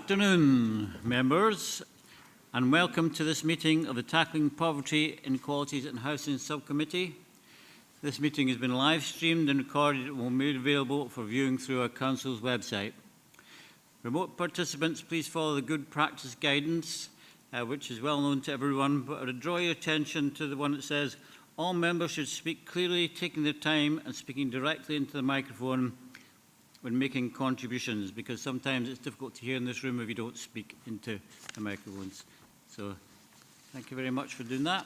afternoon, members, and welcome to this meeting of the Tackling Poverty, Inequalities and Housing Subcommittee. This meeting has been live streamed and recorded and will be made available for viewing through our Council's website. Remote participants, please follow the good practice guidance, which is well known to everyone, but I would draw your attention to the one that says all members should speak clearly, taking their time and speaking directly into the microphone when making contributions, because sometimes it's difficult to hear in this room if you don't speak into the microphones. So thank you very much for doing that.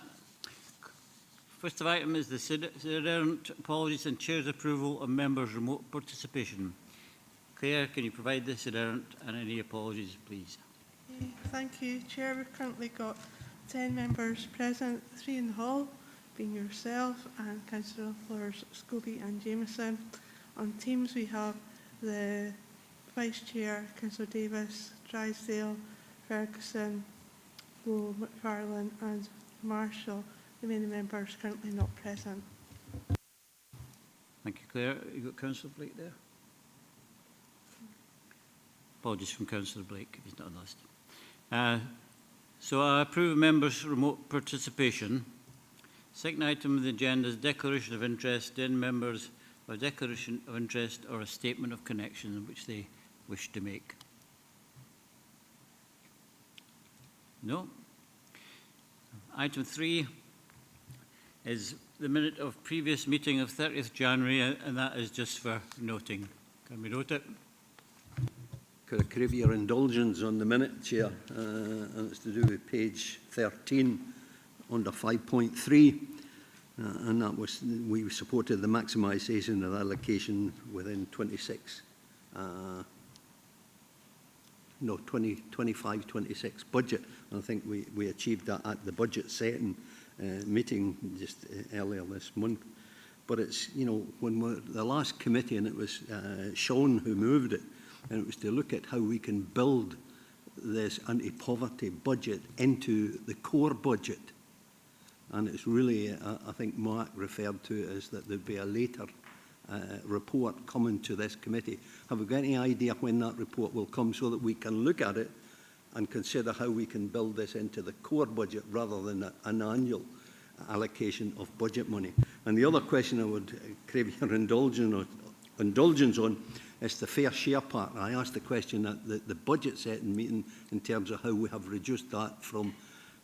First item is the Sederant apologies and Chair's approval of members' remote participation. Claire, can you provide the Sederant and any apologies, please? Thank you, Chair. We've currently got 10 members present, 3 in the hall, being yourself and Councillors Scobie and Jameson. On Teams we have the Vice Chair, Councillor Davis, Drysdale, Ferguson, Lowe, McFarlane and Marshall. The remaining members currently not present. Thank you, Claire. You've got Councillor Blake there? Apologies from Councillor Blake if he's not on the list. So I approve members' remote participation. Second item of the agenda is declaration of interest in members, a declaration of interest or a statement of connection in which they wish to make. No? Item 3 is the minute of previous meeting of 30th January, and that is just for noting. Can we note it? Could I crave your indulgence on the minute, Chair? And it's to do with page 13 under 5.3. And that was, we supported the maximisation of allocation within 25-26 budget. And I think we achieved that at the budget setting meeting just earlier this month. But it's, you know, when the last committee, and it was Sean who moved it, and it was to look at how we can build this anti-poverty budget into the core budget. And it's really, I think Mark referred to it as that there'd be a later report coming to this committee. Have we got any idea when that report will come so that we can look at it and consider how we can build this into the core budget rather than an annual allocation of budget money? And the other question I would crave your indulgence on is the fair share part. I asked the question at the budget setting meeting in terms of how we have reduced that from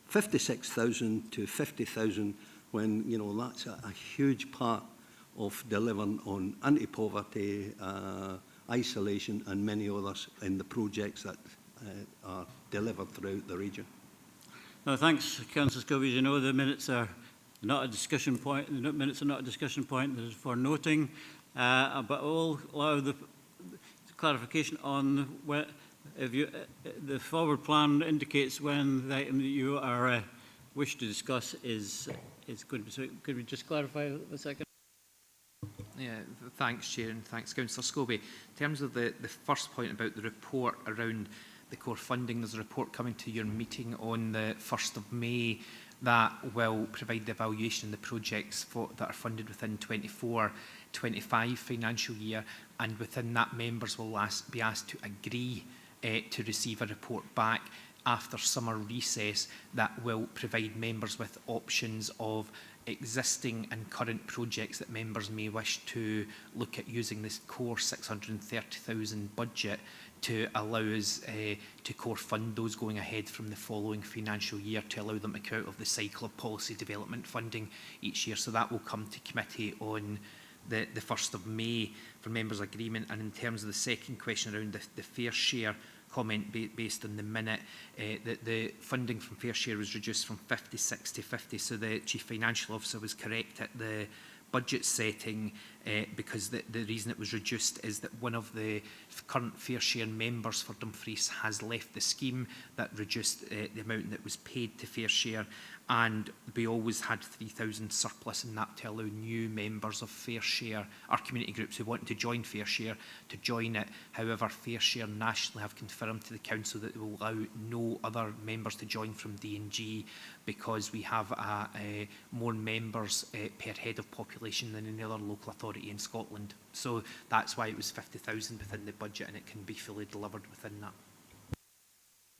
56,000 to 50,000, when, you know, that's a huge part of delivering on anti-poverty, isolation and many others in the projects that are delivered throughout the region. No, thanks, Councillor Scobie. You know, the minutes are not a discussion point. The minutes are not a discussion point. That is for noting, but we'll allow the clarification on where. If you, the forward plan indicates when the item that you are wish to discuss is going to be. So could we just clarify a second? Yeah, thanks, Chair, and thanks, Councillor Scobie. In terms of the first point about the report around the core funding, there's a report coming to your meeting on the 1st of May that will provide the evaluation of the projects that are funded within 24-25 financial year, and within that members will be asked to agree to receive a report back after summer recess that will provide members with options of existing and current projects that members may wish to look at using this core 630,000 budget to allow us to core fund those going ahead from the following financial year, to allow them to come out of the cycle of policy development funding each year. So that will come to committee on the 1st of May for members' agreement. And in terms of the second question around the fair share comment based on the minute, that the funding from fair share was reduced from 56 to 50. So the Chief Financial Officer was correct at the budget setting, because the reason it was reduced is that one of the current fair share members for Dumfries has left the scheme. That reduced the amount that was paid to fair share, and we always had 3,000 surplus in that to allow new members of fair share, our community groups who want to join fair share, to join it. However, fair share nationally have confirmed to the council that they will allow no other members to join from D&G, because we have more members per head of population than any other local authority in Scotland. So that's why it was 50,000 within the budget, and it can be fully delivered within that.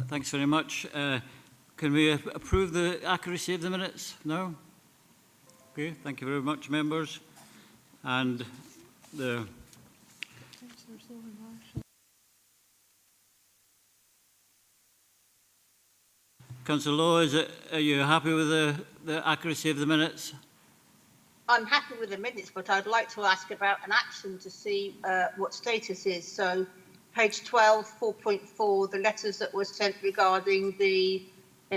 Thanks very much. Can we approve the accuracy of the minutes? No? Okay, thank you very much, members. And the Councillor Sloan Marshall. Councillor Lowe, are you happy with the accuracy of the minutes? I'm happy with the minutes, but I'd like to ask about an action to see what status is. So page 12, 4.4, the letters that were sent regarding the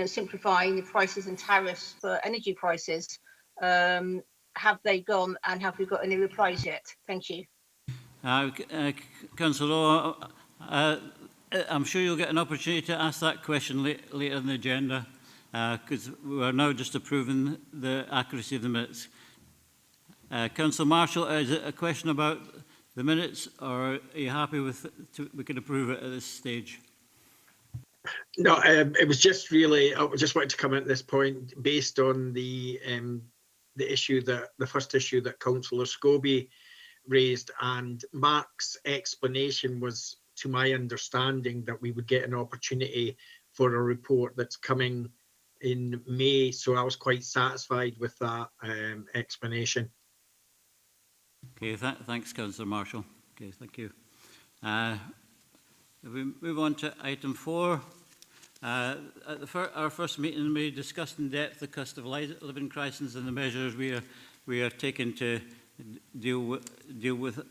simplifying the prices and tariffs for energy prices. Have they gone and have we got any replies yet? Thank you. Councillor Lowe, I'm sure you'll get an opportunity to ask that question later in the agenda, because we are now just approving the accuracy of the minutes. Councillor Marshall, is it a question about the minutes, or are you happy with we can approve it at this stage? No, it was just really, I just wanted to come at this point based on the issue the first issue that Councillor Scobie raised, and Mark's explanation was, to my understanding, that we would get an opportunity for a report that's coming in May. So I was quite satisfied with that explanation. Okay, thanks, Councillor Marshall. Okay, thank you. If we move on to item 4. At our first meeting, we discussed in depth the cost of living crisis and the measures we are taking to deal with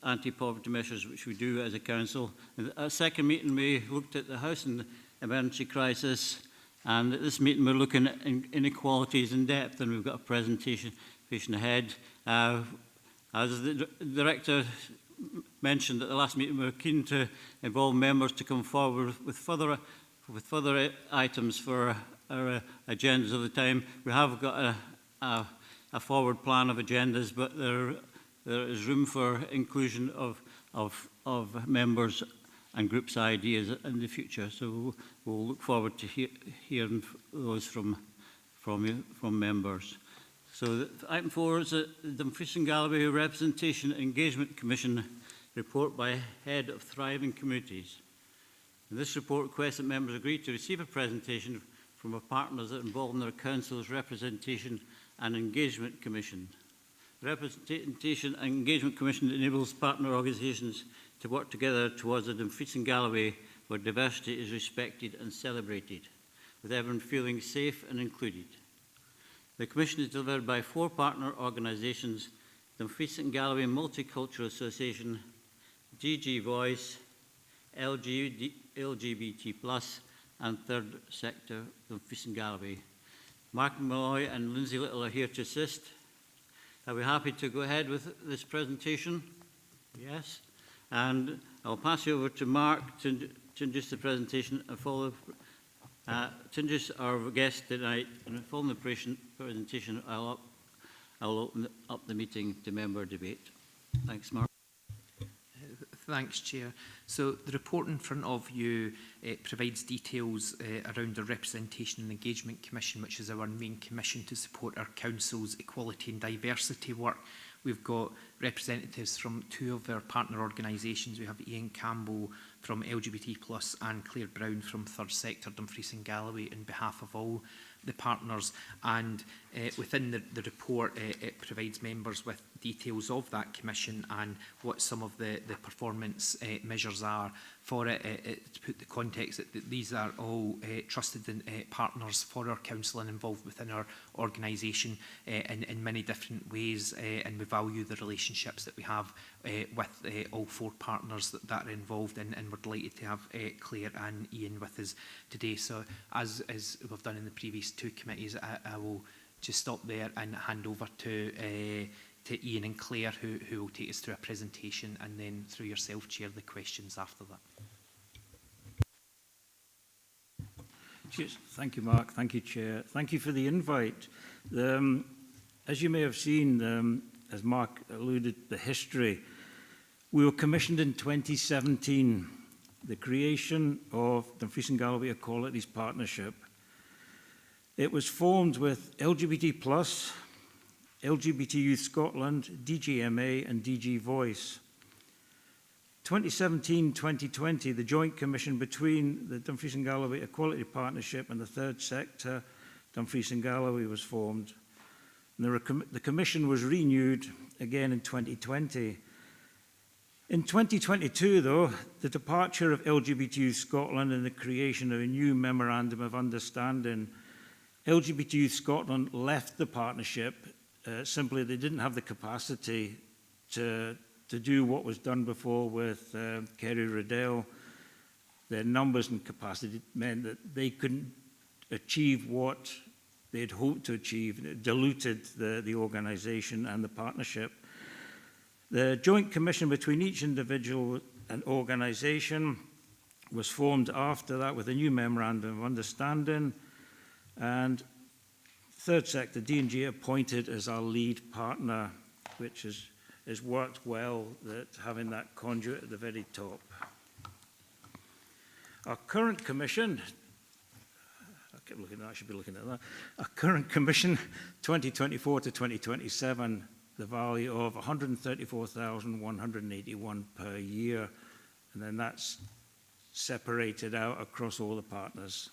anti-poverty measures, which we do as a council. At our second meeting, we looked at the housing emergency crisis, and at this meeting, we're looking at inequalities in depth, and we've got a presentation ahead. As the Director mentioned at the last meeting, we're keen to involve members to come forward with further items for our agendas of the time. We have got a forward plan of agendas, but there is room for inclusion of members and groups' ideas in the future. So we'll look forward to hearing those from members. So item 4 is the Dumfries and Galloway Representation Engagement Commission report by Head of Thriving Communities. In this report requests that members agree to receive a presentation from our partners that involve in their Council's Representation and Engagement Commission. The Representation and Engagement Commission enables partner organisations to work together towards a Dumfries and Galloway where diversity is respected and celebrated, with everyone feeling safe and included. The Commission is delivered by 4 partner organisations: Dumfries and Galloway Multicultural Association, DG Voice, LGBT+, and Third Sector Dumfries and Galloway. Mark Malloy and Lindsay Little are here to assist. Are we happy to go ahead with this presentation? Yes. And I'll pass you over to Mark to introduce the presentation and follow to introduce our guest tonight. And following the presentation, I'll open up the meeting to member debate. Thanks, Mark. Thanks, Chair. So the report in front of you provides details around the Representation and Engagement Commission, which is our main commission to support our council's equality and diversity work. We've got representatives from 2 of our partner organisations. We have Ian Campbell from LGBT+ and Claire Brown from Third Sector Dumfries and Galloway on behalf of all the partners. And within the report, it provides members with details of that commission and what some of the performance measures are for it. To put the context that these are all trusted partners for our council and involved within our organisation in many different ways, and we value the relationships that we have with all 4 partners that are involved, and we're delighted to have Claire and Ian with us today. So as we've done in the previous 2 committees, I will just stop there and hand over to Ian and Claire, who will take us through a presentation, and then through yourself, Chair, the questions after that. Cheers. Thank you, Mark. Thank you, Chair. Thank you for the invite. As you may have seen, as Mark alluded, the history. We were commissioned in 2017, the creation of Dumfries and Galloway Equalities Partnership. It was formed with LGBT+, LGBT Youth Scotland, DGMA and DG Voice 2017-2020, the joint commission between the Dumfries and Galloway Equality Partnership and the third sector, Dumfries and Galloway, was formed. And the commission was renewed again in 2020. In 2022, though, the departure of LGBT Scotland and the creation of a new Memorandum of Understanding, LGBT Scotland left the partnership. Simply, they didn't have the capacity to do what was done before with Kerry Riddell. Their numbers and capacity meant that they couldn't achieve what they'd hoped to achieve. It diluted the organisation and the partnership. The joint commission between each individual and organisation was formed after that with a new Memorandum of Understanding, and third sector, D&G, appointed as our lead partner, which has worked well, that having that conduit at the very top. Our current commission, I kept looking at that, I should be looking at that. Our current commission, 2024 to 2027, the value of 134,181 per year, and then that's separated out across all the partners.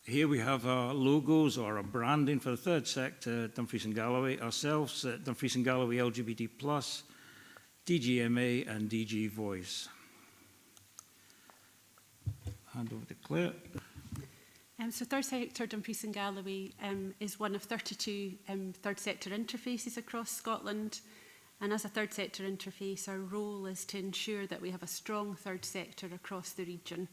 Here we have our logos or our branding for the third sector, Dumfries and Galloway, ourselves, Dumfries and Galloway LGBT+, DGMA and DG Voice. Hand over to Claire. So third sector Dumfries and Galloway is one of 32 third sector interfaces across Scotland. And as a third sector interface, our role is to ensure that we have a strong third sector across the region.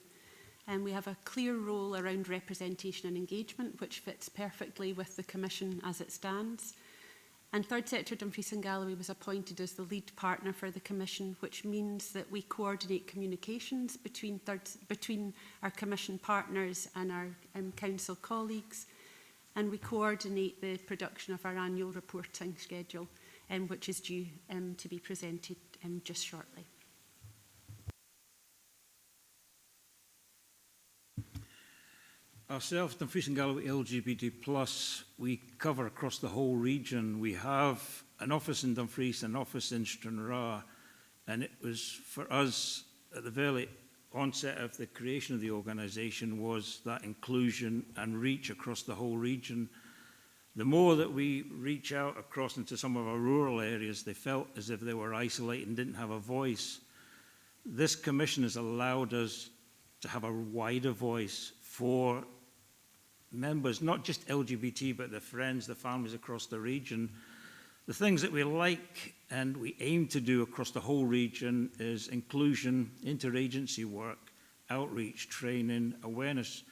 And we have a clear role around representation and engagement, which fits perfectly with the Commission as it stands. And third sector Dumfries and Galloway was appointed as the lead partner for the Commission, which means that we coordinate communications between our Commission partners and our Council colleagues, and we coordinate the production of our annual reporting schedule, which is due to be presented just shortly. Ourselves, Dumfries and Galloway LGBT+, we cover across the whole region. We have an office in Dumfries, an office in Stranraer, and it was for us at the very onset of the creation of the organisation was that inclusion and reach across the whole region. The more that we reach out across into some of our rural areas, they felt as if they were isolated and didn't have a voice. This commission has allowed us to have a wider voice for members, not just LGBT, but their friends, their families across the region. The things that we like and we aim to do across the whole region is inclusion, interagency work, outreach, training, awareness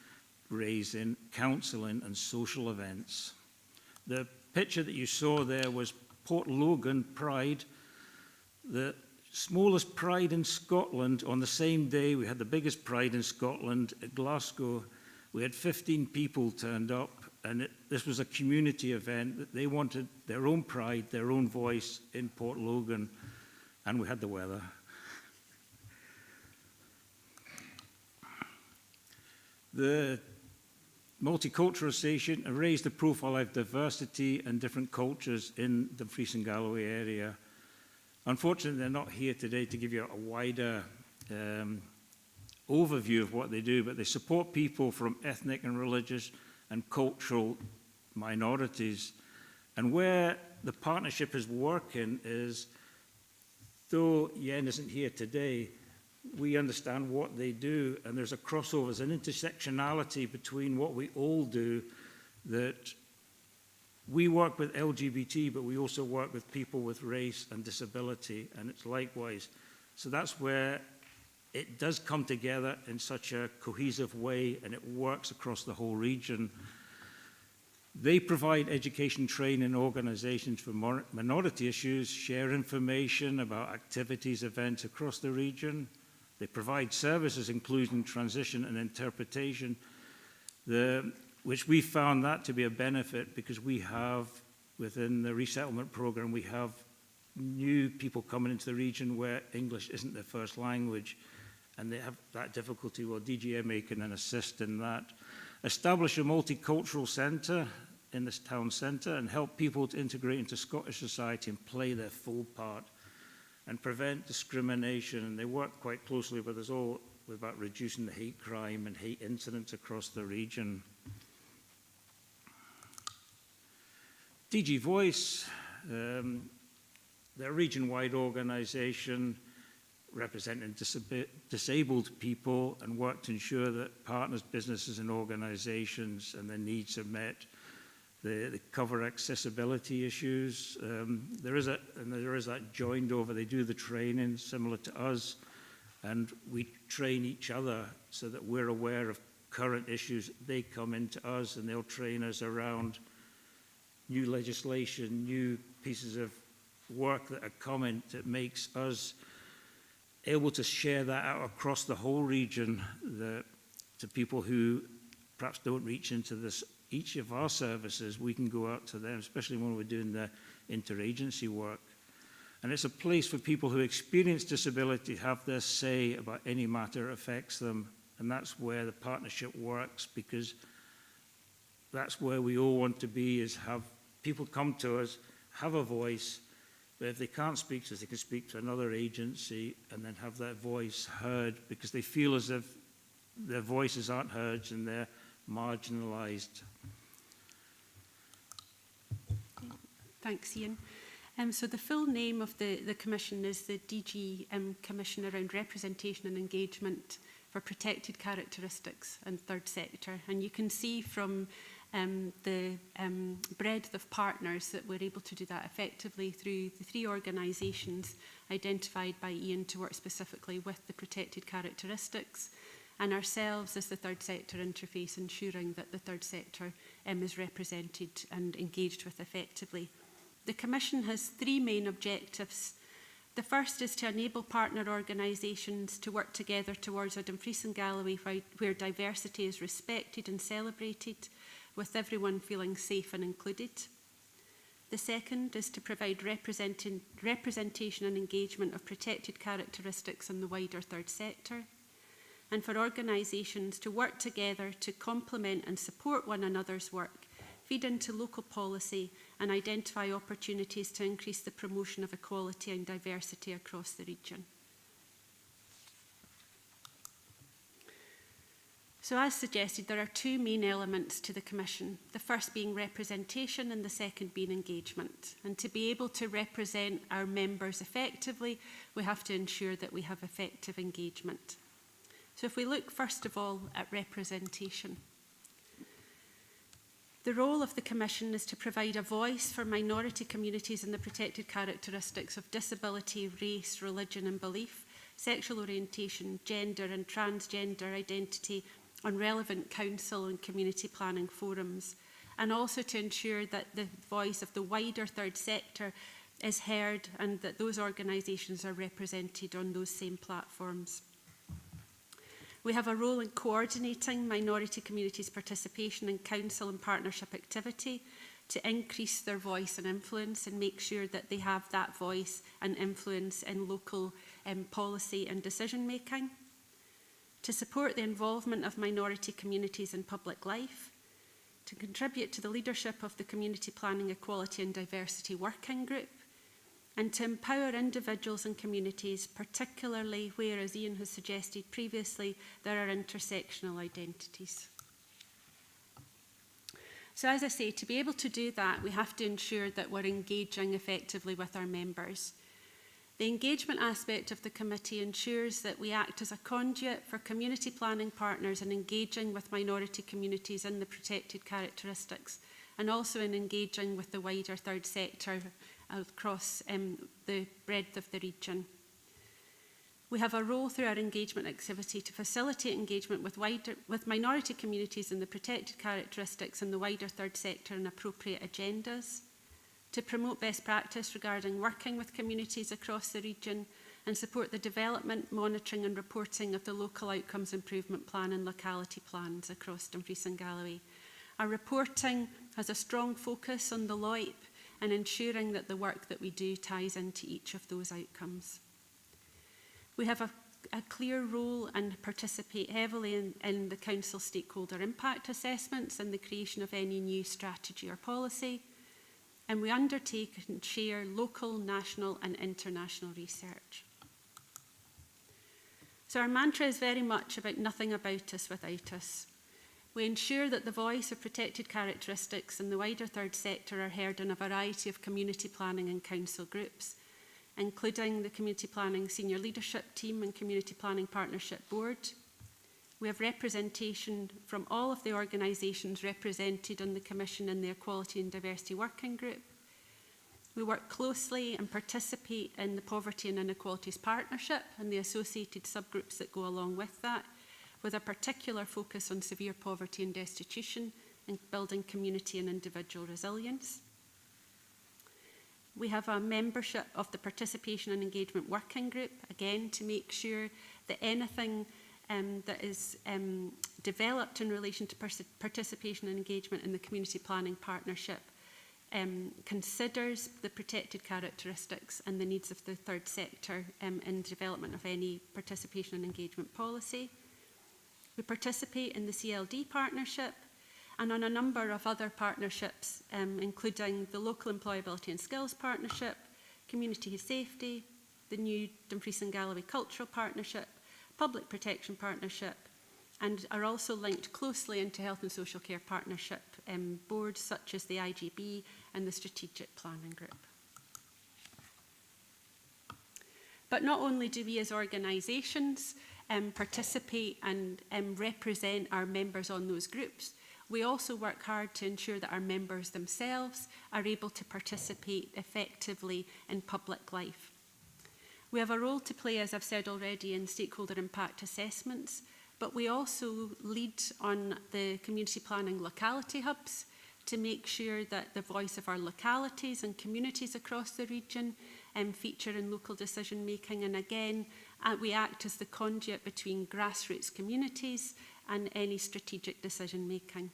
raising, counselling and social events. The picture that you saw there was Port Logan Pride, the smallest pride in Scotland. On the same day, we had the biggest pride in Scotland at Glasgow. We had 15 people turned up, and this was a community event that they wanted their own pride, their own voice in Port Logan, and we had the weather. The Multicultural Association raised the profile of diversity and different cultures in the Dumfries and Galloway area. Unfortunately, they're not here today to give you a wider overview of what they do, but they support people from ethnic and religious and cultural minorities. And where the partnership is working is, though Yen isn't here today, we understand what they do, and there's a crossover, there's an intersectionality between what we all do, that we work with LGBT, but we also work with people with race and disability, and it's likewise. So that's where it does come together in such a cohesive way, and it works across the whole region. They provide education training organizations for minority issues, share information about activities, events across the region. They provide services, including transition and interpretation, which we found that to be a benefit because we have, within the resettlement program, we have new people coming into the region where English isn't their first language, and they have that difficulty. Well, DGMA can then assist in that. Establish a multicultural centre in this town centre and help people to integrate into Scottish society and play their full part. and prevent discrimination. And they work quite closely with us all about reducing the hate crime and hate incidents across the region. DG Voice, they're a region-wide organisation representing disabled people and work to ensure that partners, businesses and organisations and their needs are met. They cover accessibility issues. There is that joined over. They do the training similar to us, and we train each other so that we're aware of current issues. They come into us and they'll train us around new legislation, new pieces of work that are coming that makes us able to share that out across the whole region to people who perhaps don't reach into each of our services. We can go out to them, especially when we're doing the interagency work. And it's a place for people who experience disability to have their say about any matter that affects them. And that's where the partnership works, because that's where we all want to be, is have people come to us, have a voice, but if they can't speak to us, they can speak to another agency and then have their voice heard, because they feel as if their voices aren't heard and they're marginalised. Thanks, Ian. So the full name of the Commission is the DG Commission around Representation and Engagement for Protected Characteristics and Third Sector. And you can see from the breadth of partners that we're able to do that effectively through the 3 organisations identified by Ian to work specifically with the protected characteristics, and ourselves as the third sector interface, ensuring that the third sector is represented and engaged with effectively. The Commission has 3 main objectives. The first is to enable partner organisations to work together towards a Dumfries and Galloway where diversity is respected and celebrated, with everyone feeling safe and included. The second is to provide representation and engagement of protected characteristics in the wider third sector, and for organisations to work together to complement and support one another's work, feed into local policy and identify opportunities to increase the promotion of equality and diversity across the region. So as suggested, there are 2 main elements to the Commission, the first being representation and the second being engagement. And to be able to represent our members effectively, we have to ensure that we have effective engagement. So if we look first of all at representation. The role of the Commission is to provide a voice for minority communities and the protected characteristics of disability, race, religion and belief, sexual orientation, gender and transgender identity on relevant council and community planning forums, and also to ensure that the voice of the wider third sector is heard and that those organisations are represented on those same platforms. We have a role in coordinating minority communities' participation in council and partnership activity to increase their voice and influence and make sure that they have that voice and influence in local policy and decision making. To support the involvement of minority communities in public life, to contribute to the leadership of the Community Planning, Equality and Diversity Working Group, and to empower individuals and communities, particularly where, as Ian has suggested previously, there are intersectional identities. So as I say, to be able to do that, we have to ensure that we're engaging effectively with our members. The engagement aspect of the committee ensures that we act as a conduit for community planning partners in engaging with minority communities in the protected characteristics, and also in engaging with the wider third sector across the breadth of the region. We have a role through our engagement activity to facilitate engagement with minority communities in the protected characteristics in the wider third sector and appropriate agendas, to promote best practice regarding working with communities across the region and support the development, monitoring and reporting of the local outcomes improvement plan and locality plans across Dumfries and Galloway. Our reporting has a strong focus on the LOIP and ensuring that the work that we do ties into each of those outcomes. We have a clear role and participate heavily in the Council stakeholder impact assessments and the creation of any new strategy or policy. and we undertake and share local, national and international research. So our mantra is very much about nothing about us without us. We ensure that the voice of protected characteristics and the wider third sector are heard in a variety of community planning and council groups, including the Community Planning Senior Leadership Team and Community Planning Partnership Board. We have representation from all of the organisations represented on the Commission in the Equality and Diversity Working Group. We work closely and participate in the Poverty and Inequalities Partnership and the associated subgroups that go along with that, with a particular focus on severe poverty and destitution and building community and individual resilience. We have a membership of the Participation and Engagement Working Group, again to make sure that anything that is developed in relation to participation and engagement in the Community Planning Partnership considers the protected characteristics and the needs of the third sector in development of any participation and engagement policy. We participate in the CLD partnership and on a number of other partnerships, including the Local Employability and Skills Partnership, Community Safety, the new Dumfries and Galloway Cultural Partnership, Public Protection Partnership, and are also linked closely into Health and Social Care Partnership boards such as the IGB and the Strategic Planning Group. But not only do we as organisations participate and represent our members on those groups, we also work hard to ensure that our members themselves are able to participate effectively in public life. We have a role to play, as I've said already, in stakeholder impact assessments, but we also lead on the community planning locality hubs to make sure that the voice of our localities and communities across the region feature in local decision making. And again, we act as the conduit between grassroots communities and any strategic decision making.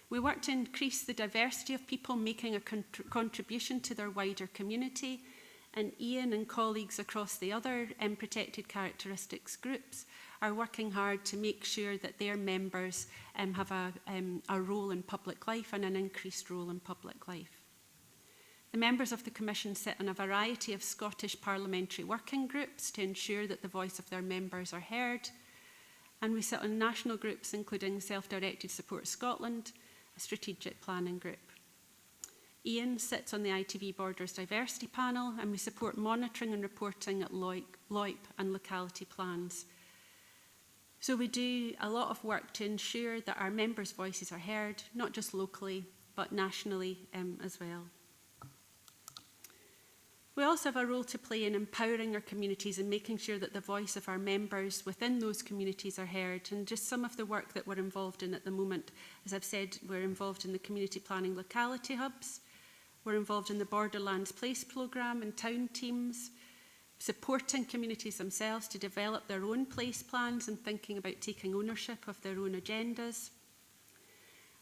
We work to increase the diversity of people making a contribution to their wider community, and Ian and colleagues across the other protected characteristics groups are working hard to make sure that their members have a role in public life and an increased role in public life. The members of the Commission sit on a variety of Scottish parliamentary working groups to ensure that the voice of their members are heard, and we sit on national groups including Self-Directed Support Scotland, a strategic planning group. Ian sits on the ITV Borders Diversity Panel, and we support monitoring and reporting at LOIP and locality plans. So we do a lot of work to ensure that our members' voices are heard, not just locally, but nationally as well. We also have a role to play in empowering our communities and making sure that the voice of our members within those communities are heard. And just some of the work that we're involved in at the moment, as I've said, we're involved in the community planning locality hubs, we're involved in the Borderlands Place programme and town teams, supporting communities themselves to develop their own place plans and thinking about taking ownership of their own agendas.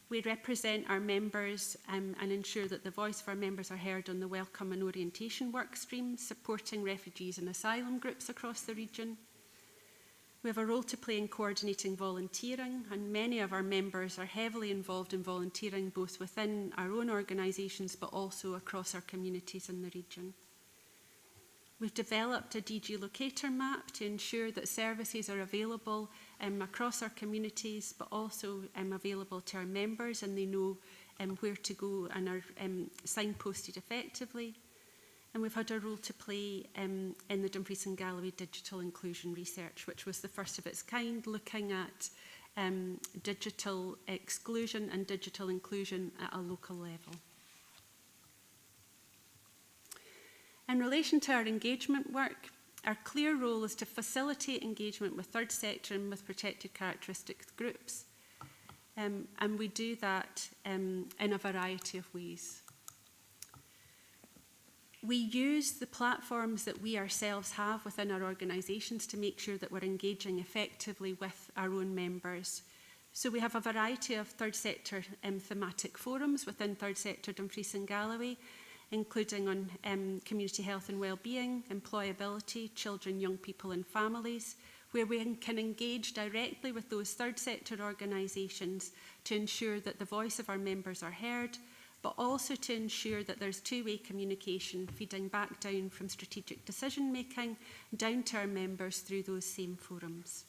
We represent our members and ensure that the voice of our members are heard on the welcome and orientation work stream, supporting refugees and asylum groups across the region. We have a role to play in coordinating volunteering, and many of our members are heavily involved in volunteering both within our own organisations but also across our communities in the region. We've developed a DG locator map to ensure that services are available across our communities, but also available to our members, and they know where to go and are signposted effectively. And we've had a role to play in the Dumfries and Galloway Digital Inclusion Research, which was the first of its kind, looking at digital exclusion and digital inclusion at a local level. In relation to our engagement work, our clear role is to facilitate engagement with third sector and with protected characteristics groups. And we do that in a variety of ways. We use the platforms that we ourselves have within our organisations to make sure that we're engaging effectively with our own members. So we have a variety of third sector thematic forums within third sector Dumfries and Galloway, including on community health and wellbeing, employability, children, young people and families, where we can engage directly with those third sector organisations to ensure that the voice of our members are heard, but also to ensure that there's two-way communication feeding back down from strategic decision-making down to our members through those same forums.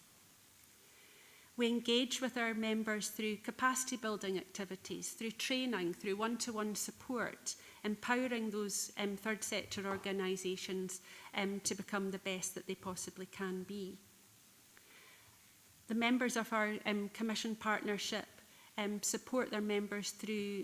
We engage with our members through capacity building activities, through training, through one-to-one support, empowering those third sector organisations to become the best that they possibly can be. The members of our Commission partnership support their members through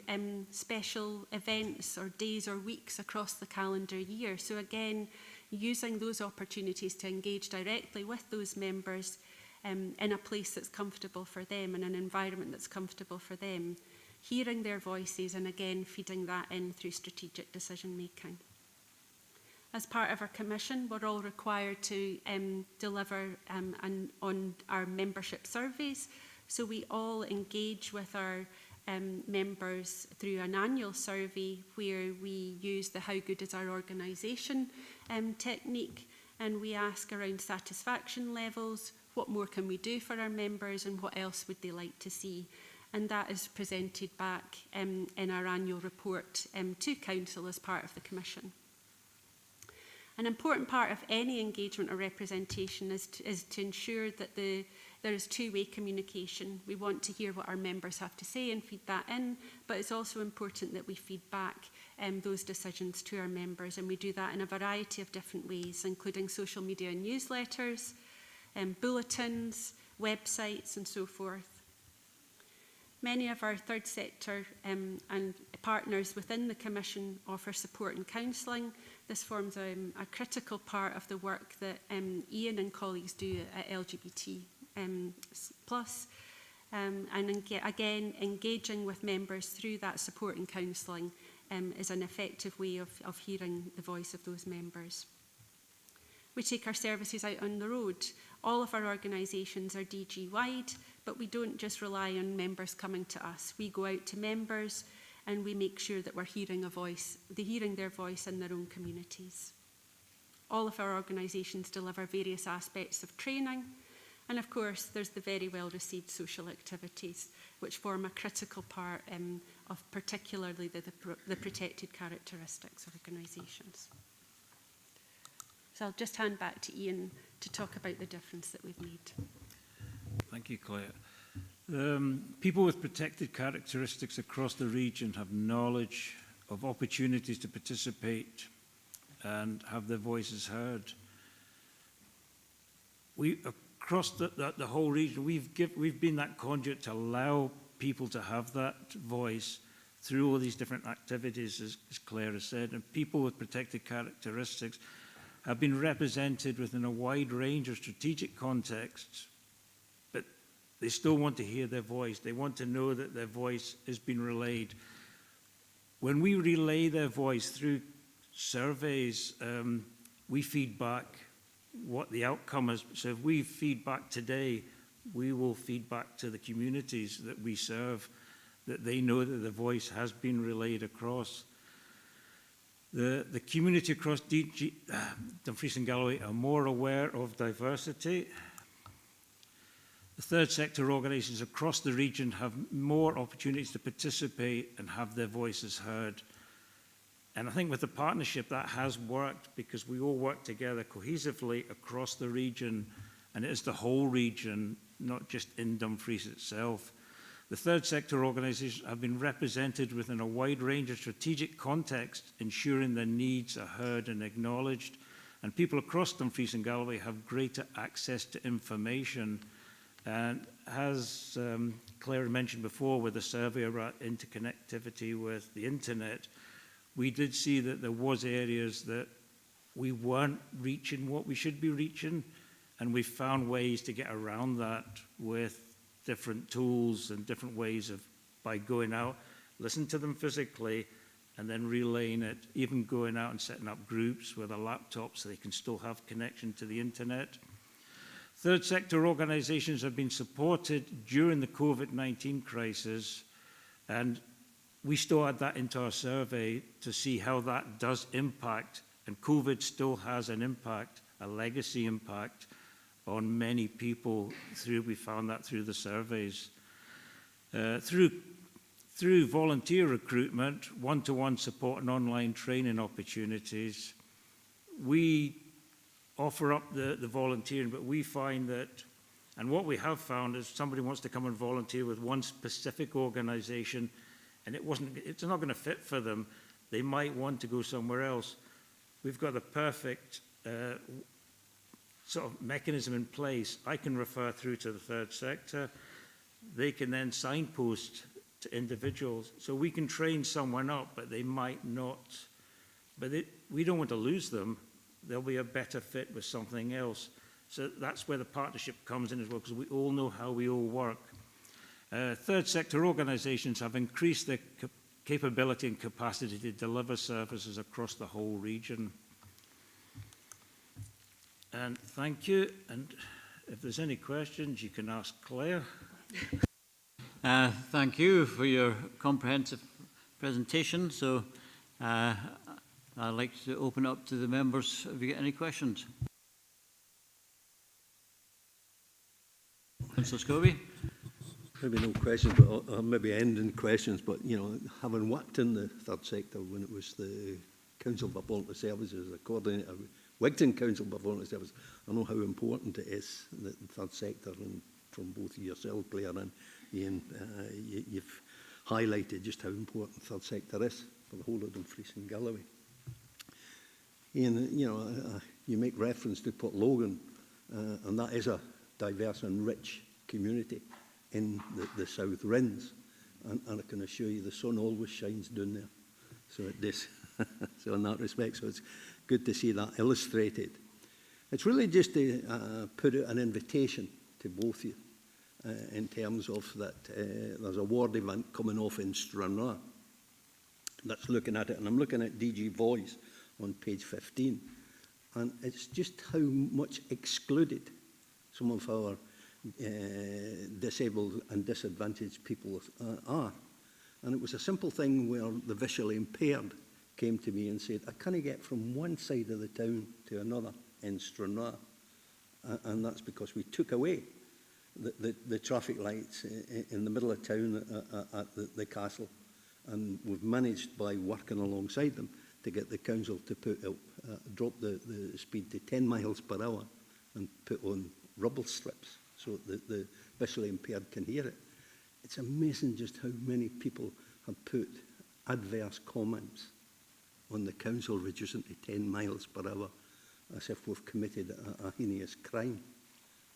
special events or days or weeks across the calendar year. So again, using those opportunities to engage directly with those members in a place that's comfortable for them, in an environment that's comfortable for them, hearing their voices and again feeding that in through strategic decision making. As part of our commission, we're all required to deliver on our membership surveys. So we all engage with our members through an annual survey where we use the How Good Is Our Organisation technique, and we ask around satisfaction levels, what more can we do for our members and what else would they like to see. And that is presented back in our annual report to Council as part of the Commission. An important part of any engagement or representation is to ensure that there is two-way communication. We want to hear what our members have to say and feed that in, but it's also important that we feed back those decisions to our members, and we do that in a variety of different ways, including social media and newsletters, bulletins, websites and so forth. Many of our third sector and partners within the Commission offer support and counselling. This forms a critical part of the work that Ian and colleagues do at LGBT+. And again, engaging with members through that support and counselling is an effective way of hearing the voice of those members. We take our services out on the road. All of our organisations are DG-wide, but we don't just rely on members coming to us. We go out to members and we make sure that we're hearing their voice in their own communities. All of our organisations deliver various aspects of training, and of course there's the very well received social activities which form a critical part of particularly the protected characteristics of organisations. So I'll just hand back to Ian to talk about the difference that we've made. Thank you, Claire. People with protected characteristics across the region have knowledge of opportunities to participate and have their voices heard. Across the whole region, we've been that conduit to allow people to have that voice through all these different activities, as Claire has said, and people with protected characteristics have been represented within a wide range of strategic contexts, but they still want to hear their voice. They want to know that their voice has been relayed. When we relay their voice through surveys, we feed back what the outcome is. So if we feed back today, we will feed back to the communities that we serve, that they know that the voice has been relayed across. The community across Dumfries and Galloway are more aware of diversity. The third sector organisations across the region have more opportunities to participate and have their voices heard. And I think with the partnership that has worked because we all work together cohesively across the region, and it is the whole region, not just in Dumfries itself. The third sector organisations have been represented within a wide range of strategic contexts, ensuring their needs are heard and acknowledged. And people across Dumfries and Galloway have greater access to information. And as Claire mentioned before with the survey about interconnectivity with the internet, we did see that there was areas that we weren't reaching what we should be reaching, and we found ways to get around that with different tools and different ways of, by going out, listen to them physically, and then relaying it, even going out and setting up groups with a laptop so they can still have connection to the internet. Third sector organisations have been supported during the COVID-19 crisis, and we still add that into our survey to see how that does impact, and COVID still has an impact, a legacy impact on many people. We found that through the surveys. Through through volunteer recruitment, one-to-one support and online training opportunities, we offer up the volunteering, but we find that, and what we have found is somebody wants to come and volunteer with one specific organisation and it's not going to fit for them. They might want to go somewhere else. We've got the perfect sort of mechanism in place. I can refer through to the third sector. They can then signpost to individuals. So we can train someone up, but they might not. But we don't want to lose them. They'll be a better fit with something else. So that's where the partnership comes in as well, because we all know how we all work. Third sector organisations have increased their capability and capacity to deliver services across the whole region. And thank you. And if there's any questions, you can ask Claire. Thank you for your comprehensive presentation. So I'd like to open up to the members if you get any questions. Councillor Scobie. Maybe no questions, but maybe ending questions. But, you know, having worked in the third sector when it was the Council for Voluntary Services, the coordinator, Wigton Council for Voluntary Services, I know how important it is, the third sector, and from both yourself, Claire, and Ian, you've highlighted just how important the third sector is for the whole of Dumfries and Galloway. Ian, you know, you make reference to Port Logan, and that is a diverse and rich community in the South Rins, and I can assure you the sun always shines down there, so it does. So in that respect, so it's good to see that illustrated. It's really just to put out an invitation to both of you in terms of that there's a ward event coming off in Stranraer that's looking at it, and I'm looking at DG Voice on page 15, and it's just how much excluded some of our disabled and disadvantaged people are. And it was a simple thing where the visually impaired came to me and said, I can't get from one side of the town to another in Stranraer. And that's because we took away the traffic lights in the middle of town at the castle. And we've managed, by working alongside them, to get the council to drop the speed to 10 miles per hour and put on rubble strips so the visually impaired can hear it. It's amazing just how many people have put adverse comments on the council reducing to 10 miles per hour as if we've committed a heinous crime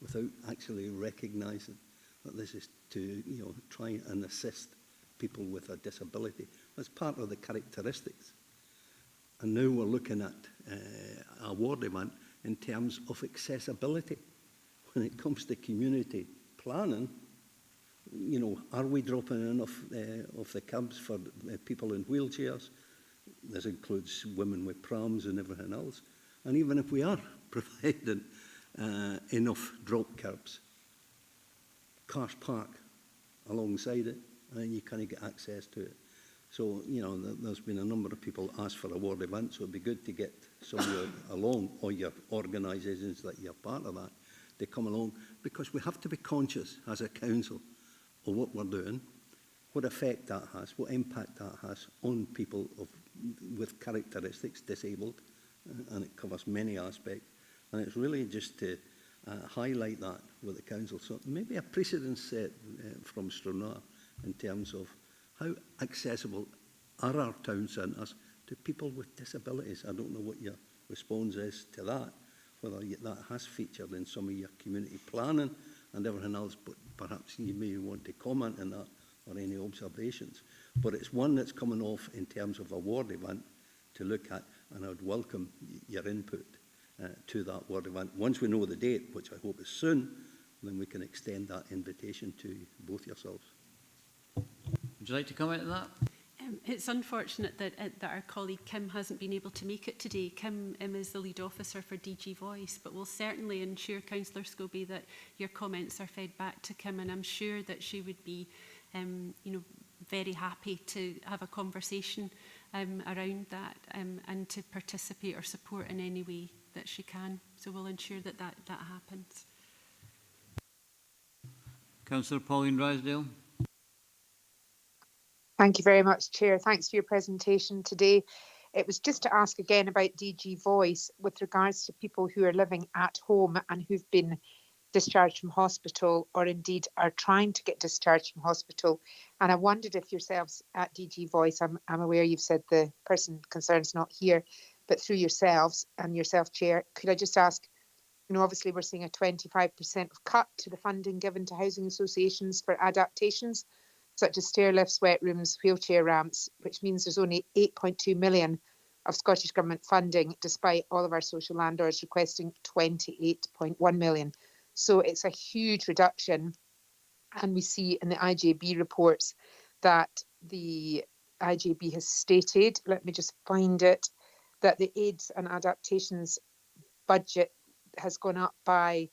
without actually recognising that this is to, you know, try and assist people with a disability. That's part of the characteristics. And now we're looking at a ward event in terms of accessibility. When it comes to community planning, you know, are we dropping enough of the cabs for people in wheelchairs? This includes women with prams and everything else. And even if we are providing enough drop curbs, cars park alongside it, and you can't get access to it. So, you know, there's been a number of people asked for a ward event, so it'd be good to get some of you along, or your organisations that you're part of that, to come along, because we have to be conscious as a council of what we're doing, what effect that has, what impact that has on people with characteristics, disabled, and it covers many aspects. And it's really just to highlight that with the council. So maybe a precedent set from Stranraer in terms of how accessible are our town centres to people with disabilities. I don't know what your response is to that, whether that has featured in some of your community planning and everything else, but perhaps you may want to comment on that or any observations. But it's one that's coming off in terms of a ward event to look at, and I would welcome your input to that ward event. Once we know the date, which I hope is soon, then we can extend that invitation to both yourselves. Would you like to comment on that? It's unfortunate that our colleague Kim hasn't been able to make it today. Kim is the lead officer for DG Voice, but we'll certainly ensure, Councillor Scobie, that your comments are fed back to Kim, and I'm sure that she would be you know, very happy to have a conversation around that and to participate or support in any way that she can. So we'll ensure that happens. Councillor Pauline Drysdale. Thank you very much, Chair. Thanks for your presentation today. It was just to ask again about DG Voice with regards to people who are living at home and who've been discharged from hospital or indeed are trying to get discharged from hospital. And I wondered if yourselves at DG Voice, I'm aware you've said the person concerned is not here, but through yourselves and yourself, Chair, could I just ask, you know, obviously we're seeing a 25% cut to the funding given to housing associations for adaptations, such as stair lifts, wet rooms, wheelchair ramps, which means there's only 8.2 million of Scottish Government funding, despite all of our social landlords requesting 28.1 million. So it's a huge reduction. And we see in the IJB reports that the IJB has stated, let me just find it, that the aids and adaptations budget has gone up by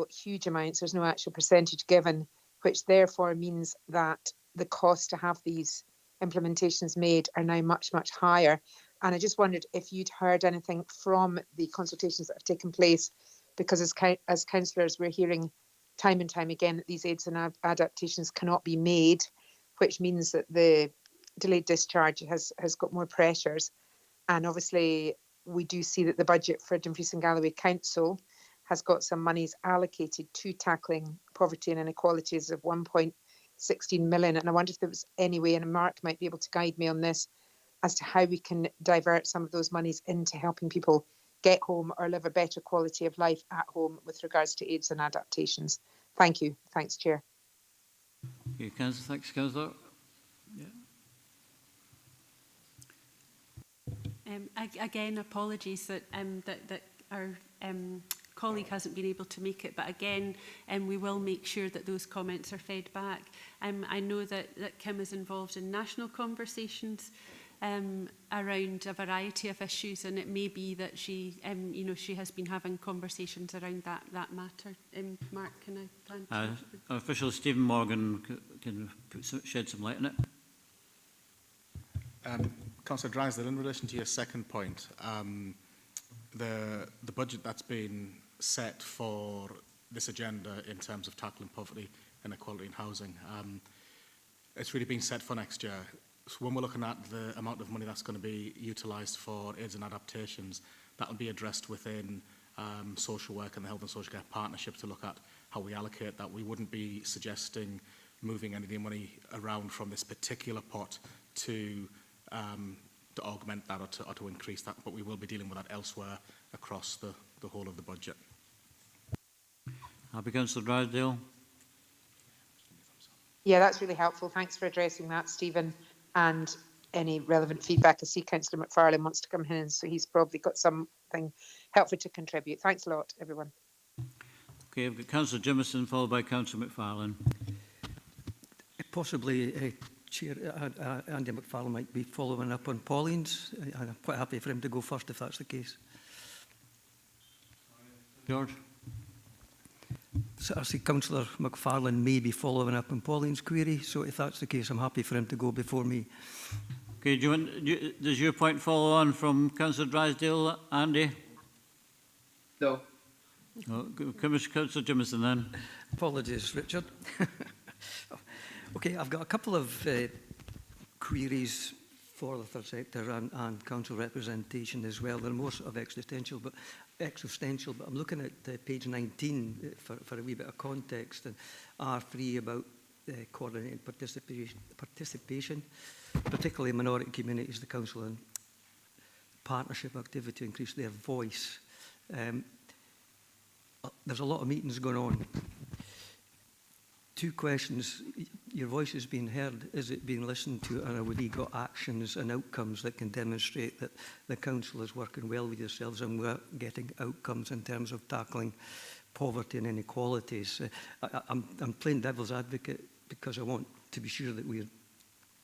huge amounts. There's no actual percentage given, which therefore means that the cost to have these implementations made are now much, much higher. And I just wondered if you'd heard anything from the consultations that have taken place, because as councillors, we're hearing time and time again that these aids and adaptations cannot be made, which means that the delayed discharge has got more pressures. And obviously, we do see that the budget for Dumfries and Galloway Council has got some monies allocated to tackling poverty and inequalities of 1.16 million. And I wonder if there was any way, and Mark might be able to guide me on this, as to how we can divert some of those monies into helping people get home or live a better quality of life at home with regards to aids and adaptations. Thank you. Thanks, Chair. Okay, thanks, Councillor. Yeah. Again, apologies that that our colleague hasn't been able to make it, but again, we will make sure that those comments are fed back. I know that Kim is involved in national conversations around a variety of issues, and it may be that she, you know, she has been having conversations around that matter. Mark, can I? Our official Stephen Morgan can shed some light on it. Councillor Drysdale, in relation to your second point, the budget that's been set for this agenda in terms of tackling poverty, inequality and housing, it's really been set for next year. So when we're looking at the amount of money that's going to be utilised for aids and adaptations, that will be addressed within social work and the health and social care partnership to look at how we allocate that. We wouldn't be suggesting moving any of the money around from this particular pot to augment that or to increase that, but we will be dealing with that elsewhere across the whole of the budget. Happy, Councillor Drysdale. Yeah, that's really helpful. Thanks for addressing that, Stephen, and any relevant feedback. I see Councillor McFarlane wants to come in, so he's probably got something helpful to contribute. Thanks a lot, everyone. Okay, I've got Councillor Jimison followed by Councillor McFarlane. Possibly, Chair, Andy McFarlane might be following up on Pauline's. I'm quite happy for him to go first if that's the case. George? So I see Councillor McFarlane may be following up on Pauline's query, so if that's the case, I'm happy for him to go before me. Okay, does your point follow on from Councillor Drysdale, Andy? No. Oh, Councillor Jimison then. Apologies, Richard. Okay, I've got a couple of queries for the third sector and council representation as well. They're more sort of existential, but I'm looking at page 19 for a wee bit of context, and R3 about coordinated participation, particularly minority communities, the council and partnership activity to increase their voice. There's a lot of meetings going on. Two questions. Your voice is being heard. Is it being listened to? And have we got actions and outcomes that can demonstrate that the council is working well with yourselves and we're getting outcomes in terms of tackling poverty and inequalities? I'm playing devil's advocate because I want to be sure that we're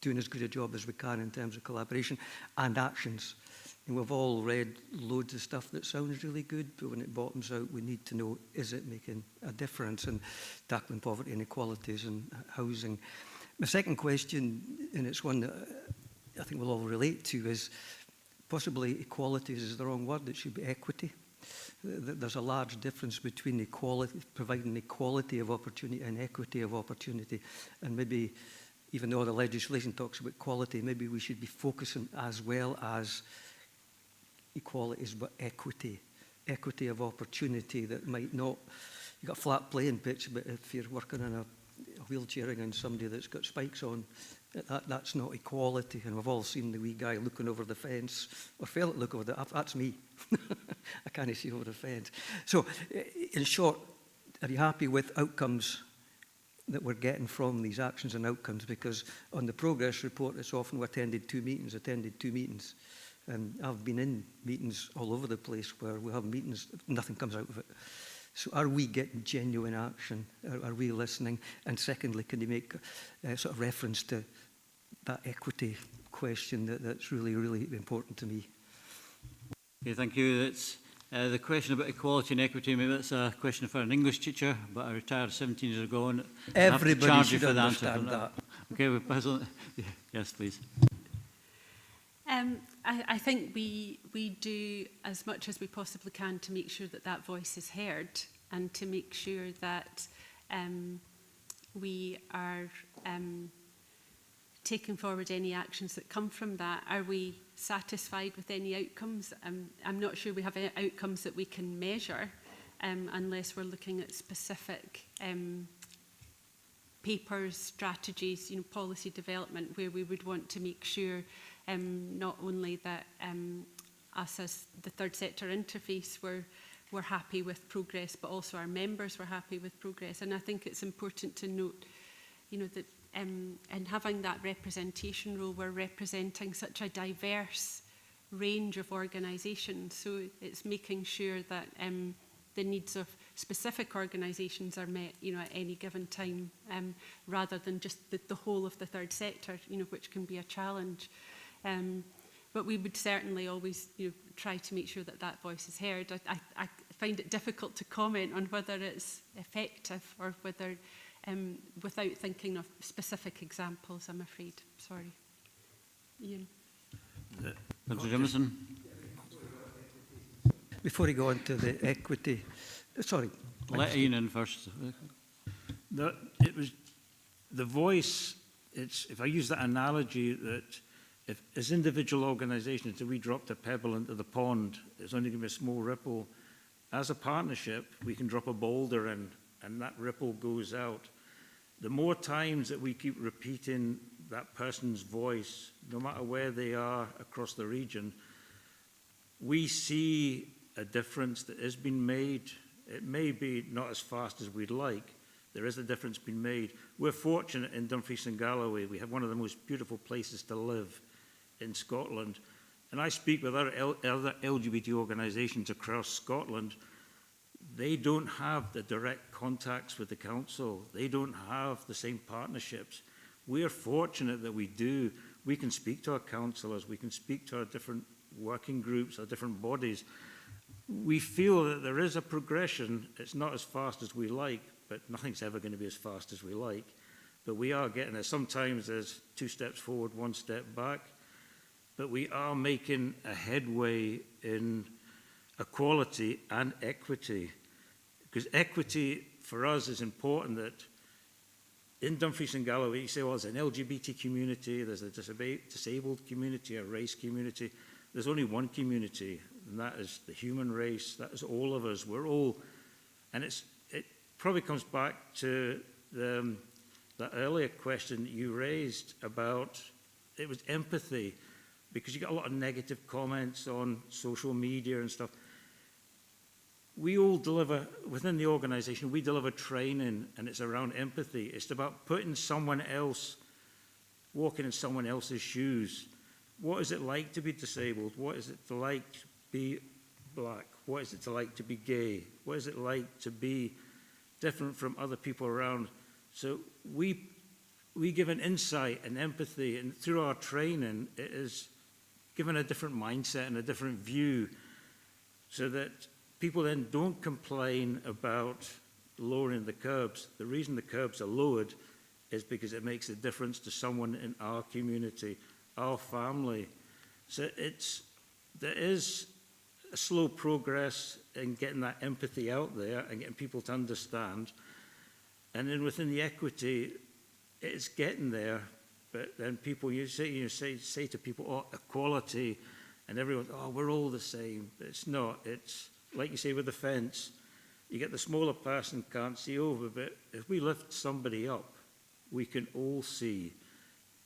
doing as good a job as we can in terms of collaboration and actions. And we've all read loads of stuff that sounds really good, but when it bottoms out, we need to know, is it making a difference in tackling poverty, inequalities and housing? My second question, and it's one that I think we'll all relate to, is possibly equalities is the wrong word, it should be equity. There's a large difference between equality, providing equality of opportunity and equity of opportunity, and maybe even though the legislation talks about quality, maybe we should be focusing as well as equalities, but equity of opportunity that might not, you've got a flat playing pitch, but if you're working in a wheelchair against somebody that's got spikes on, that's not equality. And we've all seen the wee guy looking over the fence, or fella look over that's me. I can't see over the fence. So, in short, are you happy with outcomes that we're getting from these actions and outcomes? Because on the progress report, it's often we attended two meetings. I've been in meetings all over the place where we have meetings, nothing comes out of it. So are we getting genuine action? Are we listening? And secondly, can you make sort of reference to that equity question that's really, really important to me? Okay, thank you. That's the question about equality and equity. Maybe that's a question for an English teacher, but I retired 17 years ago, and everybody should understand that. Okay, we'll pass on. Yes, please. I think we do as much as we possibly can to make sure that that voice is heard, and to make sure that we are taking forward any actions that come from that. Are we satisfied with any outcomes? I'm not sure we have any outcomes that we can measure unless we're looking at specific papers, strategies, policy development, where we would want to make sure not only that us as the third sector interface were happy with progress, but also our members were happy with progress. And I think it's important to note, that in having that representation role, we're representing such a diverse range of organisations. So it's making sure that the needs of specific organisations are met, at any given time, rather than just the whole of the third sector, which can be a challenge. But we would certainly always, try to make sure that that voice is heard. I find it difficult to comment on whether it's effective or whether, without thinking of specific examples, I'm afraid. Sorry. Ian. Dr. Jameson. Before you go on to the equity, sorry. Let Ian in first. It was the voice. If I use that analogy, that if as individual organisations, if we dropped a pebble into the pond, it's only going to be a small ripple. As a partnership, we can drop a boulder in, and that ripple goes out. The more times that we keep repeating that person's voice, no matter where they are across the region, we see a difference that has been made. It may be not as fast as we'd like. There is a difference being made. We're fortunate in Dumfries and Galloway. We have one of the most beautiful places to live in Scotland. And I speak with other LGBT organisations across Scotland. They don't have the direct contacts with the council. They don't have the same partnerships. We're fortunate that we do. We can speak to our councillors. We can speak to our different working groups, our different bodies. We feel that there is a progression. It's not as fast as we like, but nothing's ever going to be as fast as we like. But we are getting there. Sometimes there's 2 steps forward, 1 step back. But we are making a headway in equality and equity. Because equity for us is important. That in Dumfries and Galloway, you say, well, there's an LGBT community, there's a disabled community, a race community. There's only one community, and that is the human race. That is all of us. We're all, and it probably comes back to that earlier question you raised about, it was empathy, because you get a lot of negative comments on social media and stuff. We all deliver, within the organisation, we deliver training, and it's around empathy. It's about putting someone else, walking in someone else's shoes. What is it like to be disabled? What is it like to be black? What is it like to be gay? What is it like to be different from other people around? So we give an insight and empathy, and through our training, it is given a different mindset and a different view, so that people then don't complain about lowering the curbs. The reason the curbs are lowered is because it makes a difference to someone in our community, our family. So there is a slow progress in getting that empathy out there and getting people to understand. And then within the equity, it's getting there, But then people, you say to people, oh, equality, and everyone, oh, we're all the same. It's not. It's like you say with the fence. You get the smaller person can't see over, but if we lift somebody up, we can all see.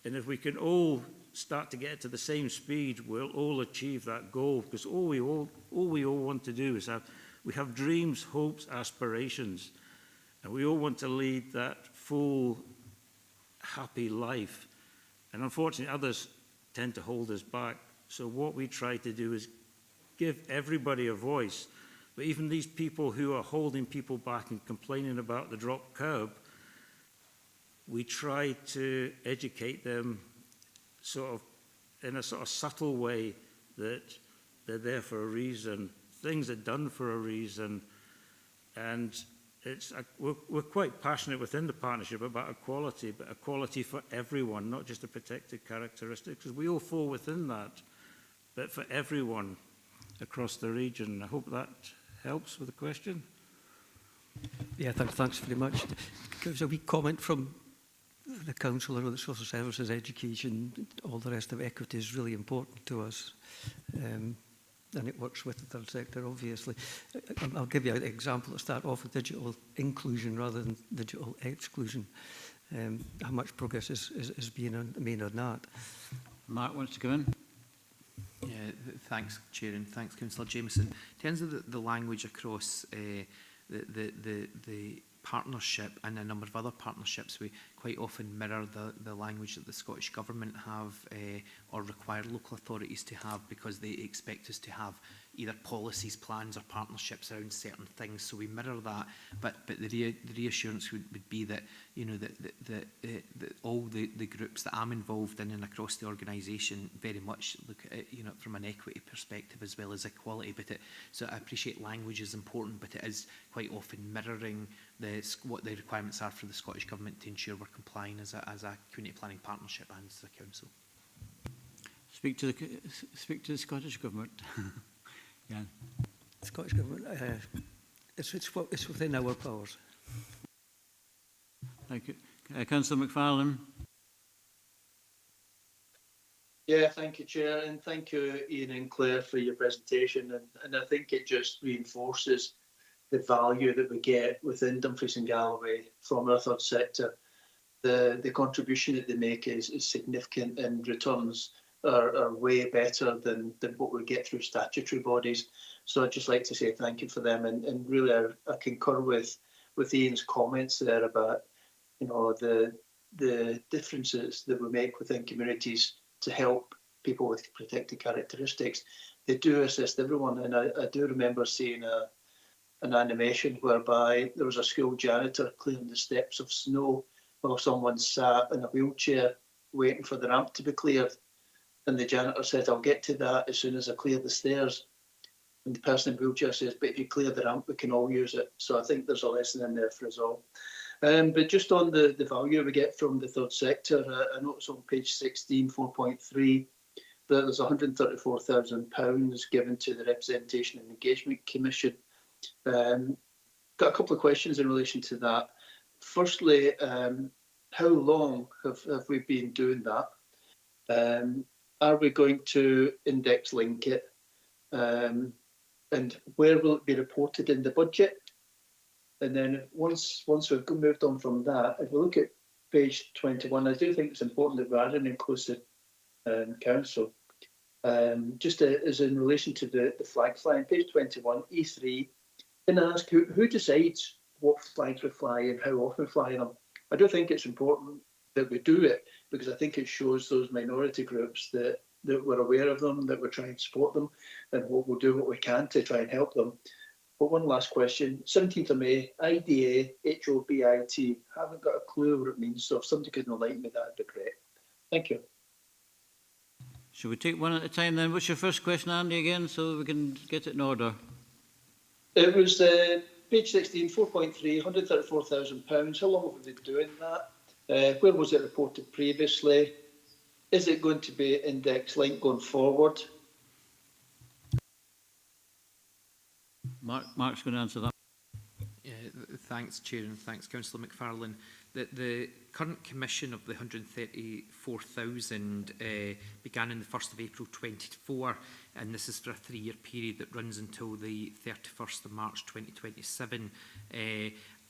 And if we can all start to get to the same speed, we'll all achieve that goal. Because all we all want to do is we have dreams, hopes, aspirations, and we all want to lead that full, happy life. And unfortunately, others tend to hold us back. So what we try to do is give everybody a voice. But even these people who are holding people back and complaining about the drop curb, we try to educate them sort of in a sort of subtle way that they're there for a reason. Things are done for a reason. And we're quite passionate within the partnership about equality, but equality for everyone, not just a protected characteristic, because we all fall within that, but for everyone across the region. I hope that helps with the question. Yeah, thanks very much. There's a wee comment from the council around the social services, education, all the rest of equity is really important to us. And it works with the third sector, obviously. I'll give you an example to start off with digital inclusion rather than digital exclusion. How much progress is being made on that? Mark wants to come in. Yeah, thanks, Chair, and thanks, Councillor Jameson. In terms of the language across the partnership and a number of other partnerships, we quite often mirror the language that the Scottish Government have or require local authorities to have, because they expect us to have either policies, plans or partnerships around certain things. So we mirror that, but the reassurance would be that, you know, that all the groups that I'm involved in and across the organisation very much look at it, you know, from an equity perspective as well as equality. So I appreciate language is important, but it is quite often mirroring what the requirements are for the Scottish Government to ensure we're complying as a community planning partnership and as a council. Speak to the Scottish Government. Yeah. Scottish Government, it's within our powers. Thank you. Councillor McFarlane. Yeah, thank you, Chair, and thank you, Ian and Claire, for your presentation. And I think it just reinforces the value that we get within Dumfries and Galloway from our third sector. The contribution that they make is significant, and returns are way better than what we get through statutory bodies. So I'd just like to say thank you for them, and really I concur with Ian's comments there about, you know, the differences that we make within communities to help people with protected characteristics. They do assist everyone, and I do remember seeing an animation whereby there was a school janitor clearing the steps of snow while someone sat in a wheelchair waiting for the ramp to be cleared. And the janitor said, "I'll get to that as soon as I clear the stairs." And the person in the wheelchair says, "But if you clear the ramp, we can all use it." So I think there's a lesson in there for us all. But just on the value we get from the third sector, I notice on page 16, 4.3, that there's £134,000 given to the Representation and Engagement Commission. Got a couple of questions in relation to that. Firstly, how long have we been doing that? Are we going to index link it? And where will it be reported in the budget? And then once we've moved on from that, if we look at page 21, I do think it's important that we are an inclusive council. Just as in relation to the flag flying, page 21, E3, can I ask who decides what flags we fly and how often we fly them? I do think it's important that we do it, because I think it shows those minority groups that we're aware of them, that we're trying to support them, and we'll do what we can to try and help them. But one last question, 17th of May, IDA, HOBIT, haven't got a clue what it means, so if somebody could enlighten me, that'd be great. Thank you. Shall we take one at a time then? What's your first question, Andy, again, so we can get it in order? It was page 16, 4.3, £134,000. How long have we been doing that? Where was it reported previously? Is it going to be index linked going forward? Mark's going to answer that. Thanks, Chair, and thanks, Councillor McFarlane. The current commission of the 134,000 began on the 1st of April 24, and this is for a 3-year period that runs until the 31st of March 2027.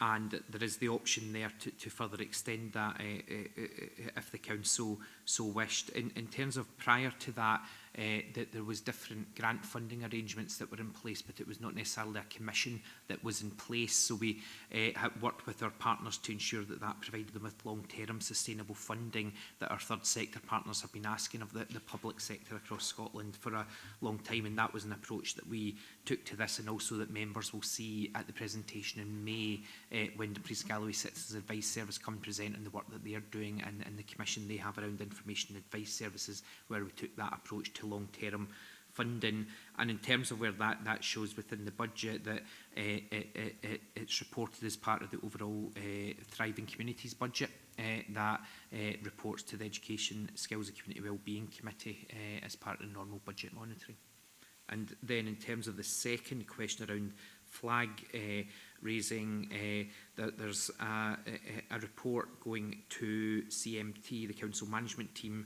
And there is the option there to further extend that if the council so wished. In terms of prior to that, that there was different grant funding arrangements that were in place, but it was not necessarily a commission that was in place. So we have worked with our partners to ensure that that provided them with long-term sustainable funding that our third sector partners have been asking of the public sector across Scotland for a long time. And that was an approach that we took to this, and also that members will see at the presentation in May when the Priest Galloway Citizens Advice Service come present on the work that they are doing and the commission they have around information and advice services, where we took that approach to long-term funding. And in terms of where that shows within the budget, that it's reported as part of the overall Thriving Communities budget that reports to the Education, Skills and Community Wellbeing Committee as part of the normal budget monitoring. And then in terms of the second question around flag raising, there's a report going to CMT, the Council Management Team,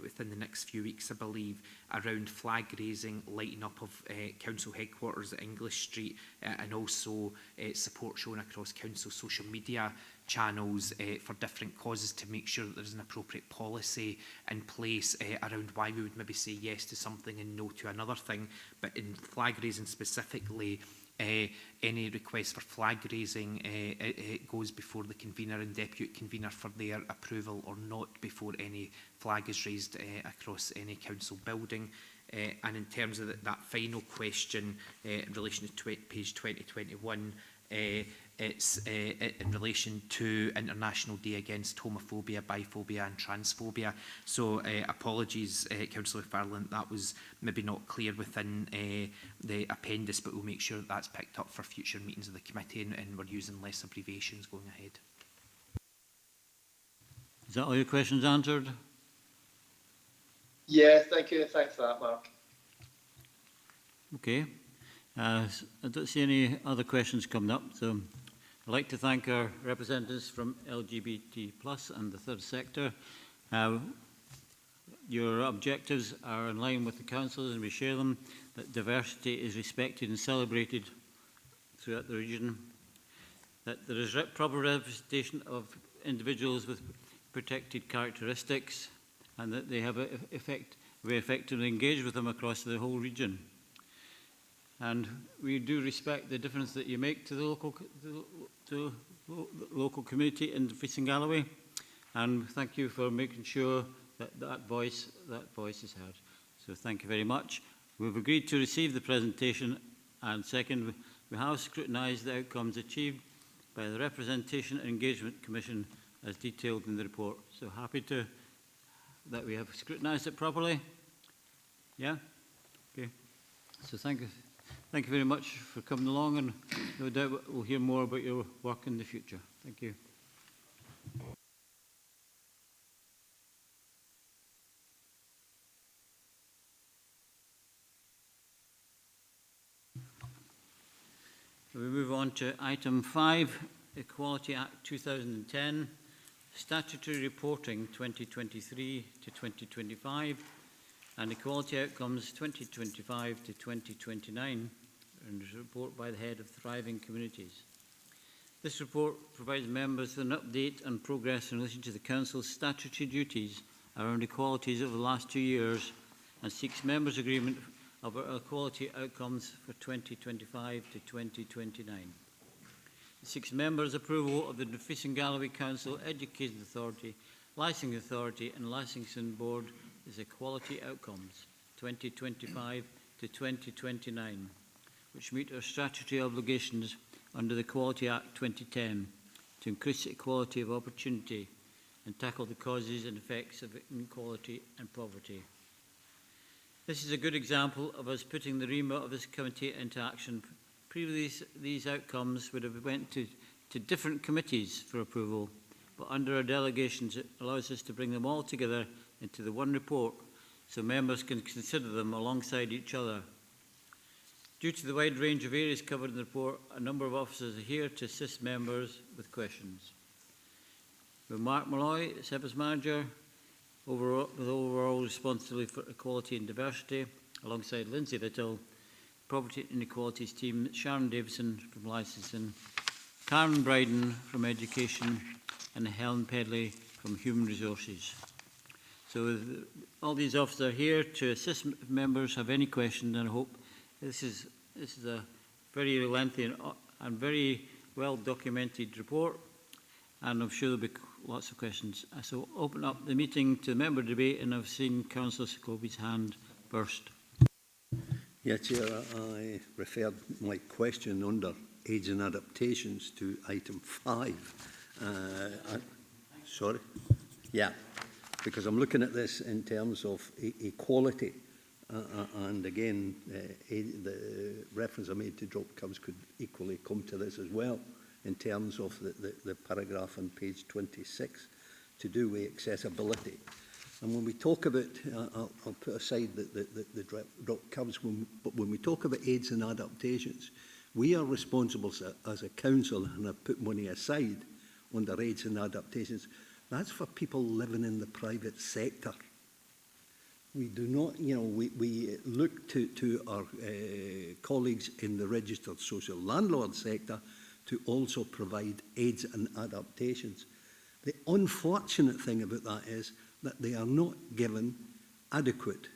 within the next few weeks, I believe, around flag raising, lighting up of Council headquarters at English Street, and also support shown across Council social media channels for different causes, to make sure that there's an appropriate policy in place around why we would maybe say yes to something and no to another thing. But in flag raising specifically, any request for flag raising it goes before the convener and deputy convener for their approval, or not before any flag is raised across any council building. And in terms of that final question in relation to page 2021, it's in relation to International Day Against Homophobia, Biphobia and Transphobia. So apologies, Councillor Farland, that was maybe not clear within the appendix, but we'll make sure that that's picked up for future meetings of the committee, and we're using less abbreviations going ahead. Is that all your questions answered? Yeah, thank you. Thanks for that, Mark. Okay. I don't see any other questions coming up, so I'd like to thank our representatives from LGBT+ and the third sector. Your objectives are in line with the council's, and we share them, that diversity is respected and celebrated throughout the region, that there is proper representation of individuals with protected characteristics, and that they have we effectively engage with them across the whole region. And we do respect the difference that you make to the local community in Feast and Galloway, and thank you for making sure that that voice is heard. So thank you very much. We've agreed to receive the presentation, and second, we have scrutinised the outcomes achieved by the Representation and Engagement Commission as detailed in the report. So happy that we have scrutinised it properly. Yeah? Okay. So thank you. Thank you very much for coming along, and no doubt we'll hear more about your work in the future. Thank you. We move on to item 5, Equality Act 2010, Statutory Reporting 2023 to 2025, and Equality Outcomes 2025 to 2029, and a report by the Head of Thriving Communities. This report provides members with an update on progress in relation to the Council's statutory duties around equalities over the last 2 years, and seeks members' agreement of our equality outcomes for 2025 to 2029. It seeks members' approval of the Feast and Galloway Council Education Authority, Licensing Authority and Licensing Board as Equality Outcomes 2025 to 2029, which meet our statutory obligations under the Equality Act 2010 to increase equality of opportunity and tackle the causes and effects of inequality and poverty. This is a good example of us putting the remit of this committee into action. Previously, these outcomes would have went to different committees for approval, but under our delegations, it allows us to bring them all together into the one report so members can consider them alongside each other. Due to the wide range of areas covered in the report, a number of officers are here to assist members with questions. with Mark Malloy, Service Manager, with overall responsibility for equality and diversity, alongside Lindsay Little, Poverty and Inequalities team, Sharon Davison from Licensing, Karen Bryden from Education, and Helen Pedley from Human Resources. So all these officers are here to assist if members have any questions, and I hope this is a very lengthy and very well documented report, and I'm sure there'll be lots of questions. So open up the meeting to the member debate, and I've seen Councillor Scobie's hand first. Yeah, Chair, I referred my question under aids and adaptations to item 5. Sorry? Yeah, because I'm looking at this in terms of equality. And again, the reference I made to drop comes could equally come to this as well, in terms of the paragraph on page 26 to do with accessibility. And when we talk about, I'll put aside the drop comes, but when we talk about aids and adaptations, we are responsible as a council, and I've put money aside under aids and adaptations. That's for people living in the private sector. We do not, we look to our colleagues in the registered social landlord sector to also provide aids and adaptations. The unfortunate thing about that is that they are not given adequate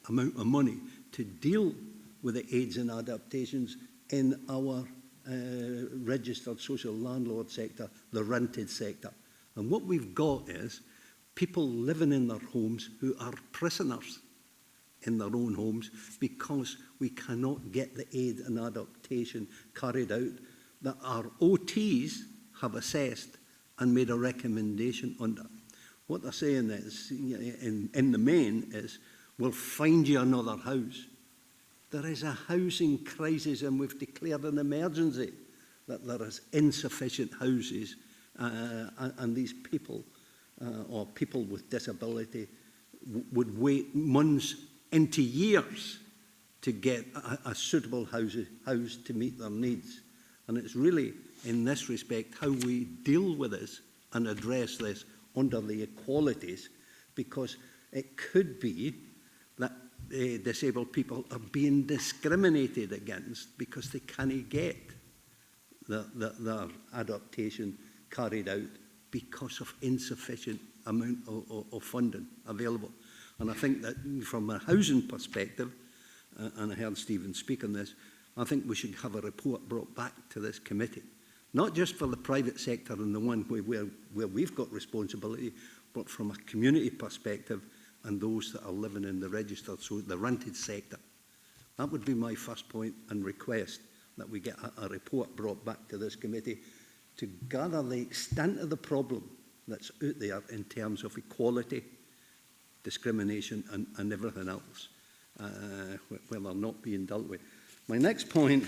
amount of money to deal with the aids and adaptations in our registered social landlord sector, the rented sector. And what we've got is people living in their homes who are prisoners in their own homes because we cannot get the aid and adaptation carried out that our OTs have assessed and made a recommendation under. What they're saying is, in the main, is we'll find you another house. There is a housing crisis, and we've declared an emergency that there is insufficient houses, and these people or people with disability would wait months into years to get a suitable house to meet their needs. And it's really, in this respect, how we deal with this and address this under the equalities, because it could be that disabled people are being discriminated against because they can't get their adaptation carried out because of insufficient amount of funding available. And I think that from a housing perspective, and I heard Stephen speak on this, I think we should have a report brought back to this committee, not just for the private sector and the one where we've got responsibility, but from a community perspective and those that are living in the registered, so the rented sector. That would be my first point and request, that we get a report brought back to this committee to gather the extent of the problem that's out there in terms of equality, discrimination and everything else, where they're not being dealt with. My next point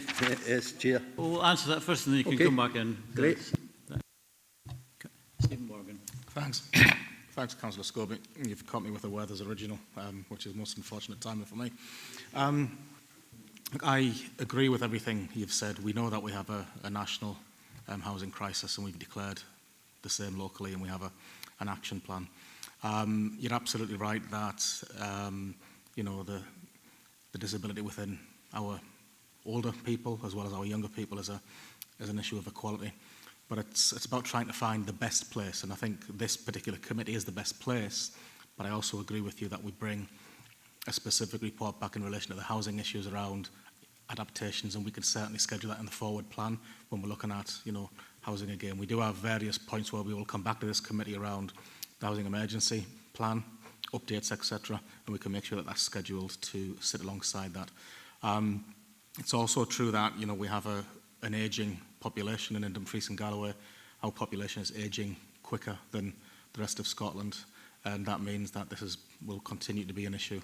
is, Chair. We'll answer that first and then you can come back in. Great. Stephen Morgan. Thanks. Thanks, Councillor Scobie. You've caught me with the Weathers original, which is the most unfortunate timing for me. I agree with everything you've said. We know that we have a national housing crisis, and we've declared the same locally, and we have an action plan. You're absolutely right that the disability within our older people as well as our younger people is an issue of equality. But it's about trying to find the best place, and I think this particular committee is the best place. But I also agree with you that we bring a specific report back in relation to the housing issues around adaptations, and we could certainly schedule that in the forward plan when we're looking at housing again. We do have various points where we will come back to this committee around the housing emergency plan, updates, etc., and we can make sure that that's scheduled to sit alongside that. It's also true that we have an ageing population in Dumfries and Galloway. Our population is ageing quicker than the rest of Scotland, and that means that this will continue to be an issue.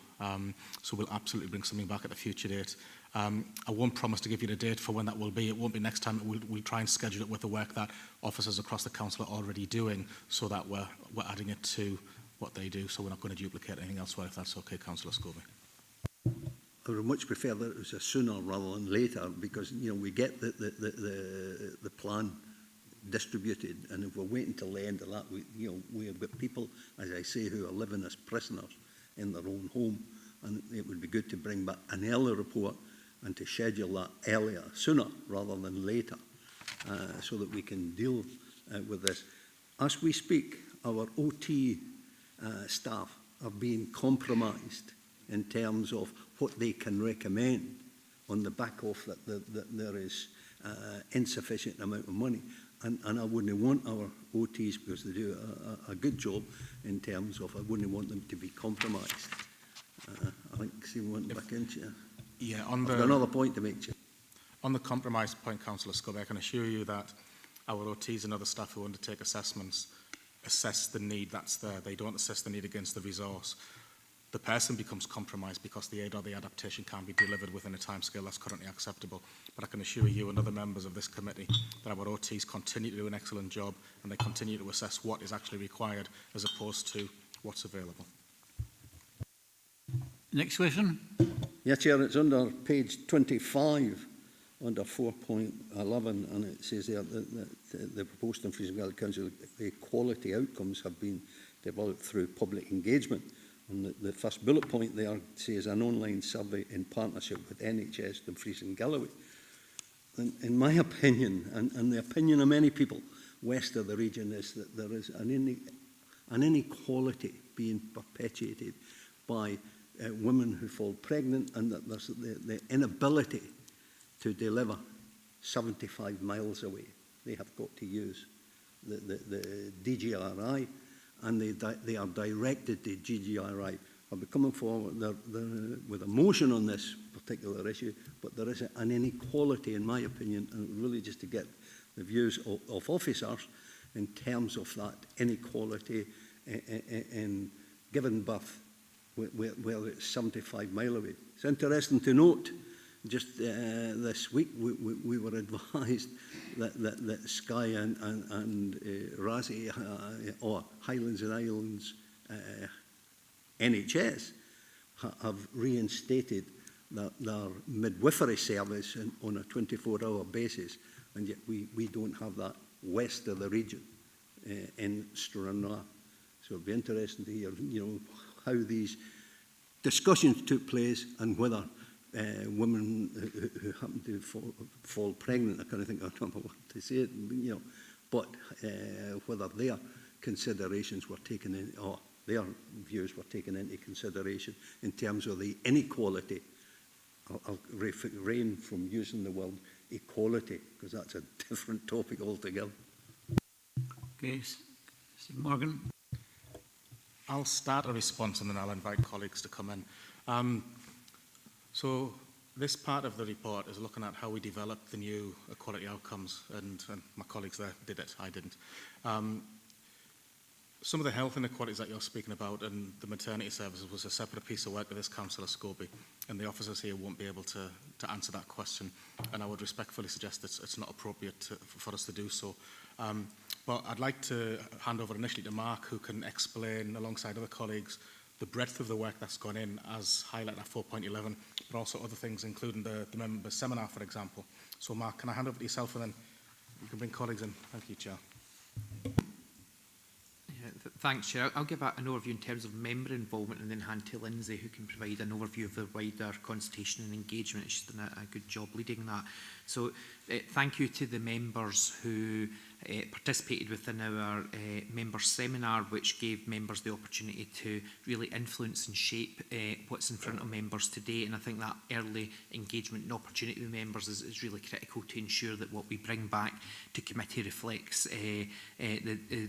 So we'll absolutely bring something back at a future date. I won't promise to give you the date for when that will be. It won't be next time. We'll try and schedule it with the work that officers across the council are already doing, so that we're adding it to what they do, so we're not going to duplicate anything elsewhere, if that's okay, Councillor Scobie. I would much prefer that it was a sooner rather than later, because we get the plan distributed, and if we're waiting till the end of that, we have got people, as I say, who are living as prisoners in their own home, and it would be good to bring back an early report and to schedule that earlier, sooner rather than later, so that we can deal with this. As we speak, our OT staff are being compromised in terms of what they can recommend on the back of that there is insufficient amount of money. And I wouldn't want our OTs, because they do a good job in terms of, I wouldn't want them to be compromised. I think Stephen went back in, Chair. Yeah, I've got another point to make, Chair. On the compromise point, Councillor Scobie, I can assure you that our OTs and other staff who undertake assessments assess the need that's there. They don't assess the need against the resource. The person becomes compromised because the aid or the adaptation can't be delivered within a timescale that's currently acceptable. But I can assure you and other members of this committee that our OTs continue to do an excellent job, and they continue to assess what is actually required as opposed to what's available. Next question. Yeah, Chair, it's under page 25, under 4.11, and it says there that the proposed in Freezing Valley Council, the quality outcomes have been developed through public engagement. And the first bullet point there says an online survey in partnership with NHS Dumfries and Galloway. And in my opinion, and the opinion of many people west of the region, is that there is an inequality being perpetuated by women who fall pregnant, and that there's the inability to deliver 75 miles away. They have got to use the DGRI, and they are directed to DGRI. I'll be coming forward with a motion on this particular issue, but there is an inequality, in my opinion, and really just to get the views of officers in terms of that inequality in giving birth, where it's 75 mile away. It's interesting to note, just this week we were advised that Skye and Razzie or Highlands and Islands NHS have reinstated their midwifery service on a 24-hour basis, and yet we don't have that west of the region in Stranraer. So it'd be interesting to hear, how these discussions took place, and whether women who happen to fall pregnant, I kind of think, I don't know what to say, but whether their considerations were taken in, or their views were taken into consideration in terms of the inequality. I'll refrain from using the word equality, because that's a different topic altogether. Okay, Stephen Morgan. I'll start a response and then I'll invite colleagues to come in. So this part of the report is looking at how we develop the new equality outcomes, and my colleagues there did it, I didn't. Some of the health inequalities that you're speaking about and the maternity services was a separate piece of work of this Councillor Scobie, and the officers here won't be able to answer that question, and I would respectfully suggest that it's not appropriate for us to do so. But I'd like to hand over initially to Mark, who can explain alongside other colleagues the breadth of the work that's gone in, as highlighted at 4.11, but also other things, including the member seminar, for example. So Mark, can I hand over to yourself, and then you can bring colleagues in. Thank you, Chair. Thanks, Chair. I'll give an overview in terms of member involvement, and then hand to Lindsay, who can provide an overview of the wider consultation and engagement. She's done a good job leading that. So thank you to the members who participated within our member seminar, which gave members the opportunity to really influence and shape what's in front of members today. And I think that early engagement and opportunity with members is really critical to ensure that what we bring back to committee reflects the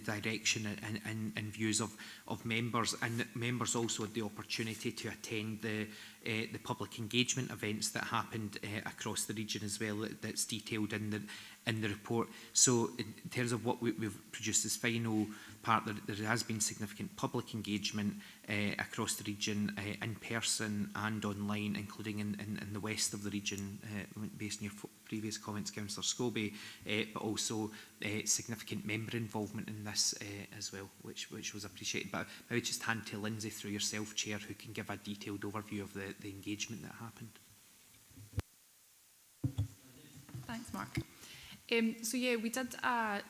direction and views of members. And members also had the opportunity to attend the public engagement events that happened across the region as well, that's detailed in the report. So in terms of what we've produced as final part, there has been significant public engagement across the region, in person and online, including in the west of the region, based on your previous comments, Councillor Scobie, but also significant member involvement in this as well, which was appreciated. But I would just hand to Lindsay through yourself, Chair, who can give a detailed overview of the engagement that happened. Thanks, Mark. So yeah, we did a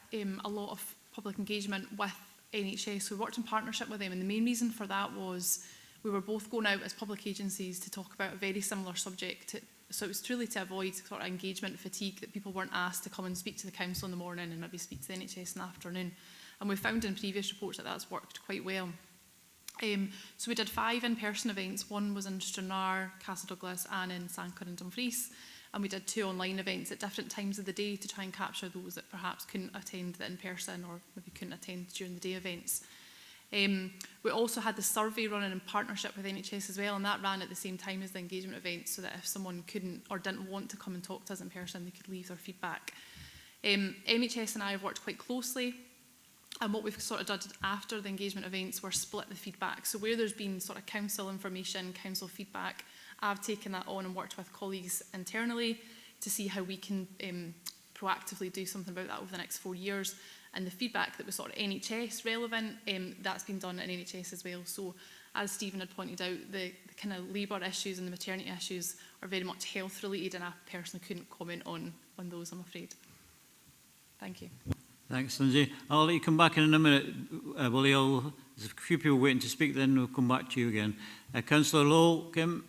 lot of public engagement with NHS. We worked in partnership with them, and the main reason for that was we were both going out as public agencies to talk about a very similar subject. So it was truly to avoid sort of engagement fatigue, that people weren't asked to come and speak to the council in the morning and maybe speak to the NHS in the afternoon. And we found in previous reports that that's worked quite well. So we did 5 in-person events. One was in Stranraer, Castle Douglas and in Sanquhar and Dumfries. And we did 2 online events at different times of the day to try and capture those that perhaps couldn't attend the in-person or maybe couldn't attend during the day events. We also had the survey running in partnership with NHS as well, and that ran at the same time as the engagement events, so that if someone couldn't or didn't want to come and talk to us in person, they could leave their feedback. NHS and I have worked quite closely, and what we've sort of done after the engagement events, we're split the feedback. So where there's been sort of council information, council feedback, I've taken that on and worked with colleagues internally to see how we can proactively do something about that over the next 4 years. And the feedback that was sort of NHS relevant, that's been done at NHS as well. So as Stephen had pointed out, the kind of labour issues and the maternity issues are very much health related, and I personally couldn't comment on those, I'm afraid. Thank you. Thanks, Lindsay. I'll let you come back in a minute, Willie. There's a few people waiting to speak, then we'll come back to you again. Councillor Lowe, Kim.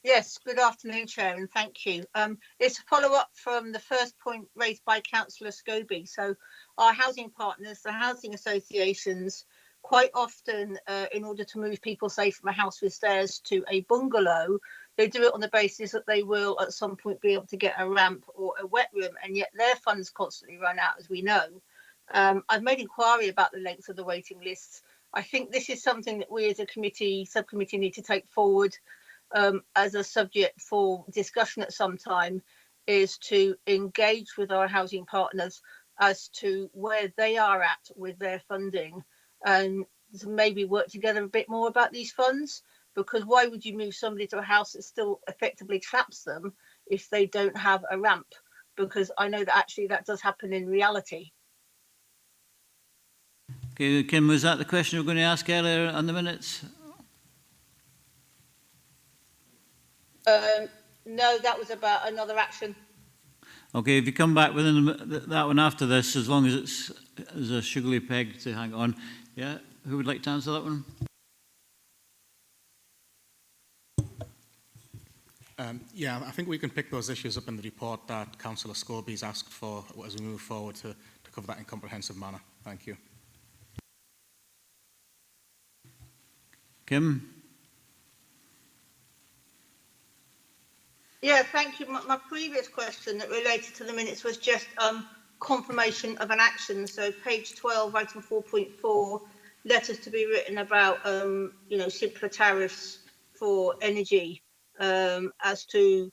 Yes, good afternoon, Chair, and thank you. It's a follow-up from the first point raised by Councillor Scobie. So our housing partners, the housing associations, quite often, in order to move people, say, from a house with stairs to a bungalow, they do it on the basis that they will at some point be able to get a ramp or a wet room, and yet their funds constantly run out, as we know. I've made inquiry about the length of the waiting lists. I think this is something that we as a subcommittee need to take forward as a subject for discussion at some time, is to engage with our housing partners as to where they are at with their funding, and to maybe work together a bit more about these funds, because why would you move somebody to a house that still effectively traps them if they don't have a ramp? Because I know that actually that does happen in reality. Okay, Kim, was that the question you were going to ask earlier on the minutes? No, that was about another action. Okay, if you come back within that one after this, as long as it's a sugary peg to hang on. Yeah, who would like to answer that one? Yeah, I think we can pick those issues up in the report that Councillor Scobie's asked for as we move forward to cover that in a comprehensive manner. Thank you. Kim? Yeah, thank you. My previous question that related to the minutes was just confirmation of an action. So page 12, item 4.4, letters to be written about, simpler tariffs for energy, as to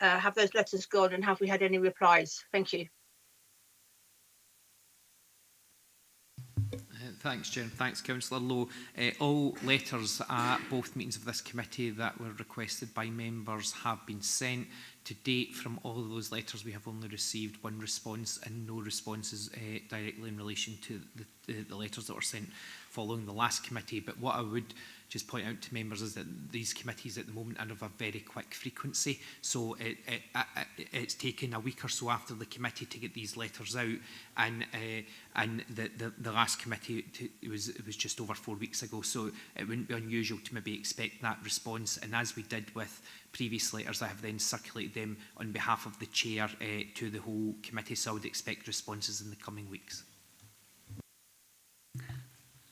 have those letters gone and have we had any replies? Thank you. Thanks, Chair. Thanks, Councillor Lowe. All letters at both meetings of this committee that were requested by members have been sent. To date, from all of those letters, we have only received one response and no responses directly in relation to the letters that were sent following the last committee. But what I would just point out to members is that these committees at the moment are of a very quick frequency. So it's taken a week or so after the committee to get these letters out, and the last committee it was just over 4 weeks ago. So it wouldn't be unusual to maybe expect that response. And as we did with previous letters, I have then circulated them on behalf of the chair to the whole committee. So I would expect responses in the coming weeks.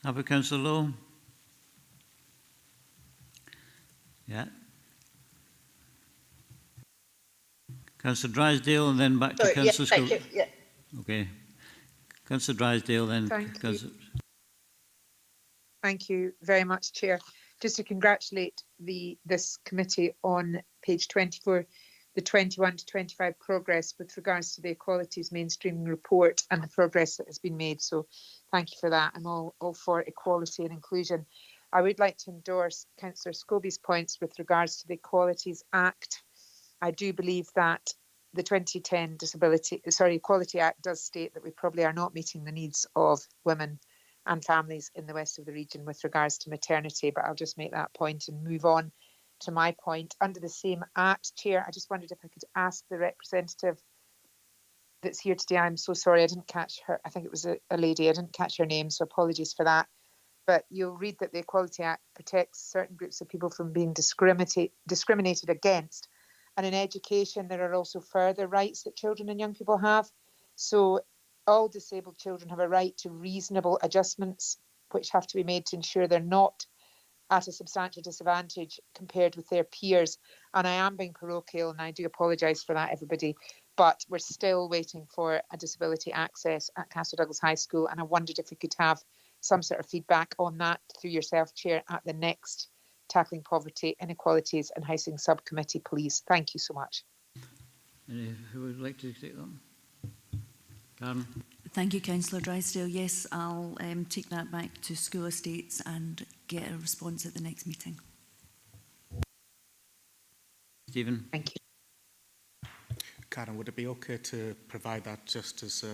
Have a Councillor Lowe? Yeah. Councillor Drysdale and then back to Councillor School. Yeah. Okay. Councillor Drysdale then. Thank you very much, Chair. Just to congratulate this committee on page 24, the 21 to 25 progress with regards to the Equalities mainstreaming report and the progress that has been made. So thank you for that. I'm all for equality and inclusion. I would like to endorse Councillor Scobie's points with regards to the Equalities Act. I do believe that the 2010 Equality Act does state that we probably are not meeting the needs of women and families in the west of the region with regards to maternity, but I'll just make that point and move on to my point. Under the same Act, Chair, I just wondered if I could ask the representative that's here today. I'm so sorry, I didn't catch her. I think it was a lady. I didn't catch her name, so apologies for that. But you'll read that the Equality Act protects certain groups of people from being discriminated against. And in education, there are also further rights that children and young people have. So all disabled children have a right to reasonable adjustments, which have to be made to ensure they're not at a substantial disadvantage compared with their peers. And I am being parochial, and I do apologise for that, everybody. But we're still waiting for a disability access at Castle Douglas High School. And I wondered if we could have some sort of feedback on that through yourself, Chair, at the next Tackling Poverty, Inequalities and Housing Subcommittee, please. Thank you so much. Who would like to take that? Karen? Thank you, Councillor Drysdale. Yes, I'll take that back to School Estates and get a response at the next meeting. Stephen? Thank you. Karen, would it be okay to provide that just as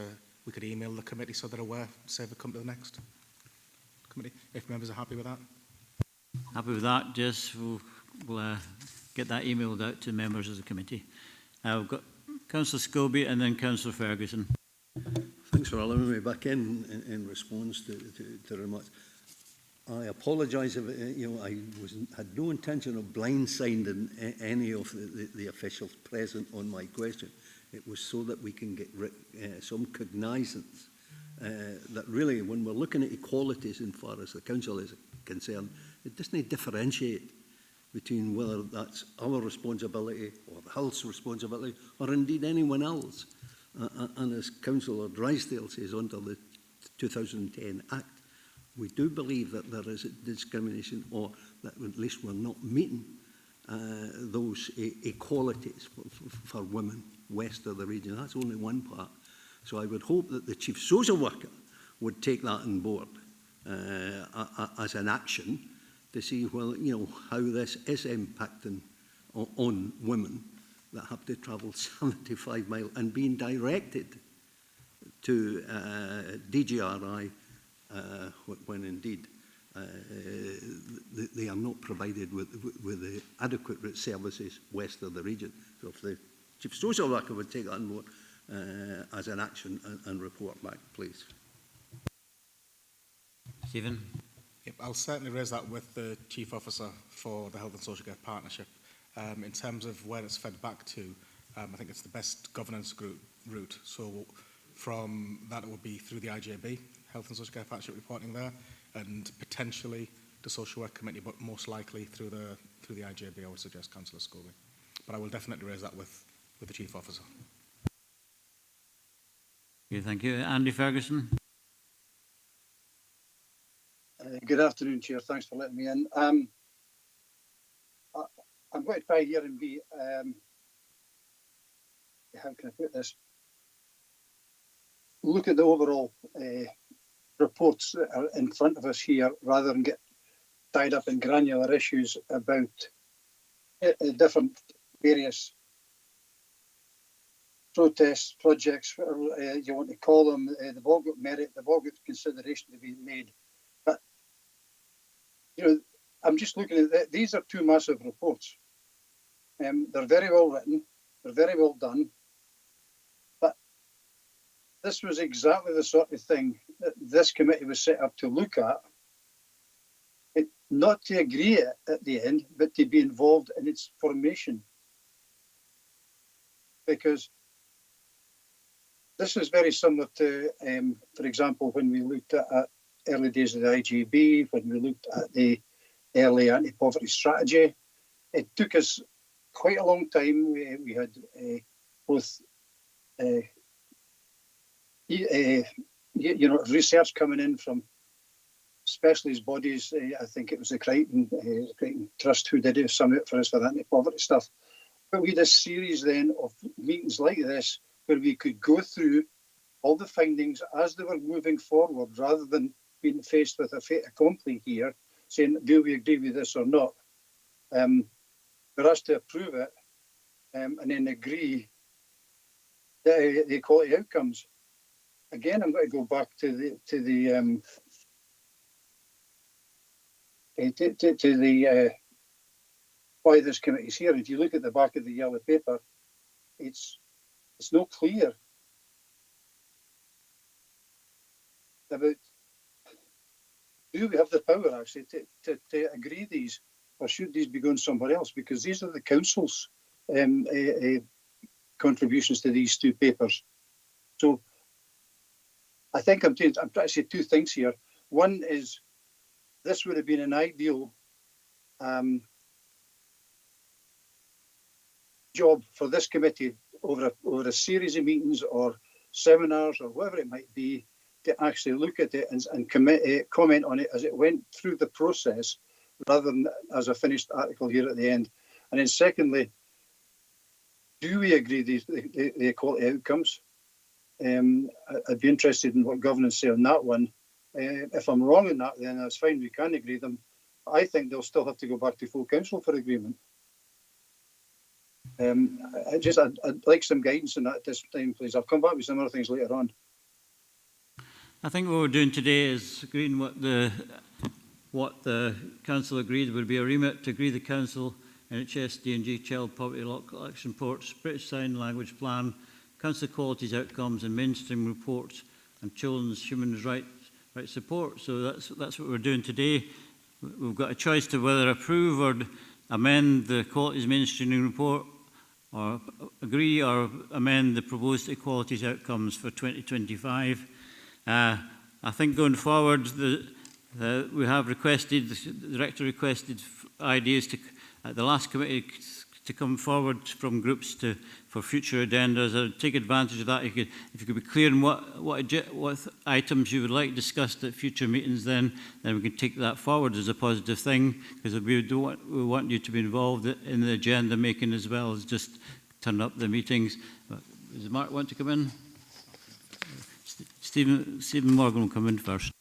we could email the committee so they're aware, say they come to the next committee, if members are happy with that? Happy with that, Jess. We'll get that emailed out to members of the committee. We've got Councillor Scobie and then Councillor Ferguson. Thanks for allowing me back in response to remarks. I apologise if I had no intention of blindsiding any of the officials present on my question. It was so that we can get some cognizance that really, when we're looking at equalities in far as the council is concerned, it doesn't differentiate between whether that's our responsibility or the health's responsibility or indeed anyone else. And as Councillor Drysdale says, under the 2010 Act, we do believe that there is a discrimination, or that at least we're not meeting those equalities for women west of the region. That's only one part. So I would hope that the Chief Social Worker would take that on board as an action to see how this is impacting on women that have to travel 75 miles and being directed to DGRI when indeed they are not provided with the adequate services west of the region. So if the Chief Social Worker would take that on board as an action and report back, please. Stephen? Yep, I'll certainly raise that with the Chief Officer for the Health and Social Care Partnership. In terms of where it's fed back to, I think it's the best governance route. So from that, it would be through the IJB, Health and Social Care Partnership reporting there, and potentially the Social Work Committee, but most likely through the IJB, I would suggest, Councillor Scobie. But I will definitely raise that with the Chief Officer. Okay, thank you. Andy Ferguson? Good afternoon, Chair. Thanks for letting me in. I'm going to try here and be, how can I put this? Look at the overall reports that are in front of us here, rather than get tied up in granular issues about different various protests, projects, whatever you want to call them. They've all got merit, they've all got consideration to be made. But, I'm just looking at that. These are two massive reports. They're very well written, they're very well done, but this was exactly the sort of thing that this committee was set up to look at, not to agree at the end, but to be involved in its formation. Because this is very similar to, for example, when we looked at early days of the IGB, when we looked at the early anti-poverty strategy. It took us quite a long time. We had both research coming in from specialist bodies. I think it was the Crichton Trust who did some of it for us for the anti-poverty stuff. But we had a series then of meetings like this where we could go through all the findings as they were moving forward, rather than being faced with a fait accompli here, saying, do we agree with this or not? For us to approve it and then agree the equality outcomes. Again, I'm going to go back to the why this committee is here. If you look at the back of the yellow paper, it's not clear about, do we have the power actually to agree these, or should these be going somewhere else? Because these are the council's contributions to these two papers. So I think I'm trying to say two things here. One is, this would have been an ideal job for this committee over a series of meetings or seminars or whatever it might be, to actually look at it and comment on it as it went through the process, rather than as a finished article here at the end. And then secondly, do we agree the equality outcomes? I'd be interested in what governance say on that one. If I'm wrong on that, then that's fine, we can agree them. I think they'll still have to go back to full council for agreement. I'd like some guidance on that at this time, please. I'll come back with some other things later on. I think what we're doing today is agreeing what the council agreed would be a remit to agree the council, NHS, D&G, Child Poverty Local Action Reports, British Sign Language Plan, Council Qualities Outcomes and Mainstream Reports, and Children's Human Rights Support. So that's what we're doing today. We've got a choice to whether approve or amend the Qualities Mainstreaming Report, or agree or amend the proposed Equalities Outcomes for 2025. I think going forward, we have requested, the Director requested ideas at the last committee to come forward from groups for future agendas. I'd take advantage of that. If you could be clear on what items you would like discussed at future meetings, then we can take that forward as a positive thing, because we want you to be involved in the agenda making as well as just turn up the meetings. Does Mark want to come in? Stephen Morgan will come in first.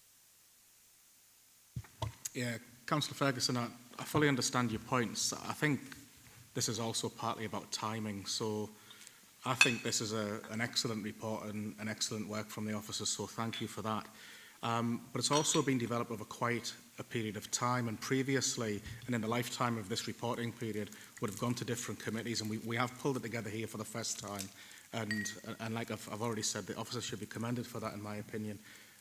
Yeah, Councillor Ferguson, I fully understand your points. I think this is also partly about timing. So I think this is an excellent report and an excellent work from the officers, so thank you for that. But it's also been developed over quite a period of time, and previously, and in the lifetime of this reporting period, would have gone to different committees, and we have pulled it together here for the first time. And like I've already said, the officers should be commended for that, in my opinion.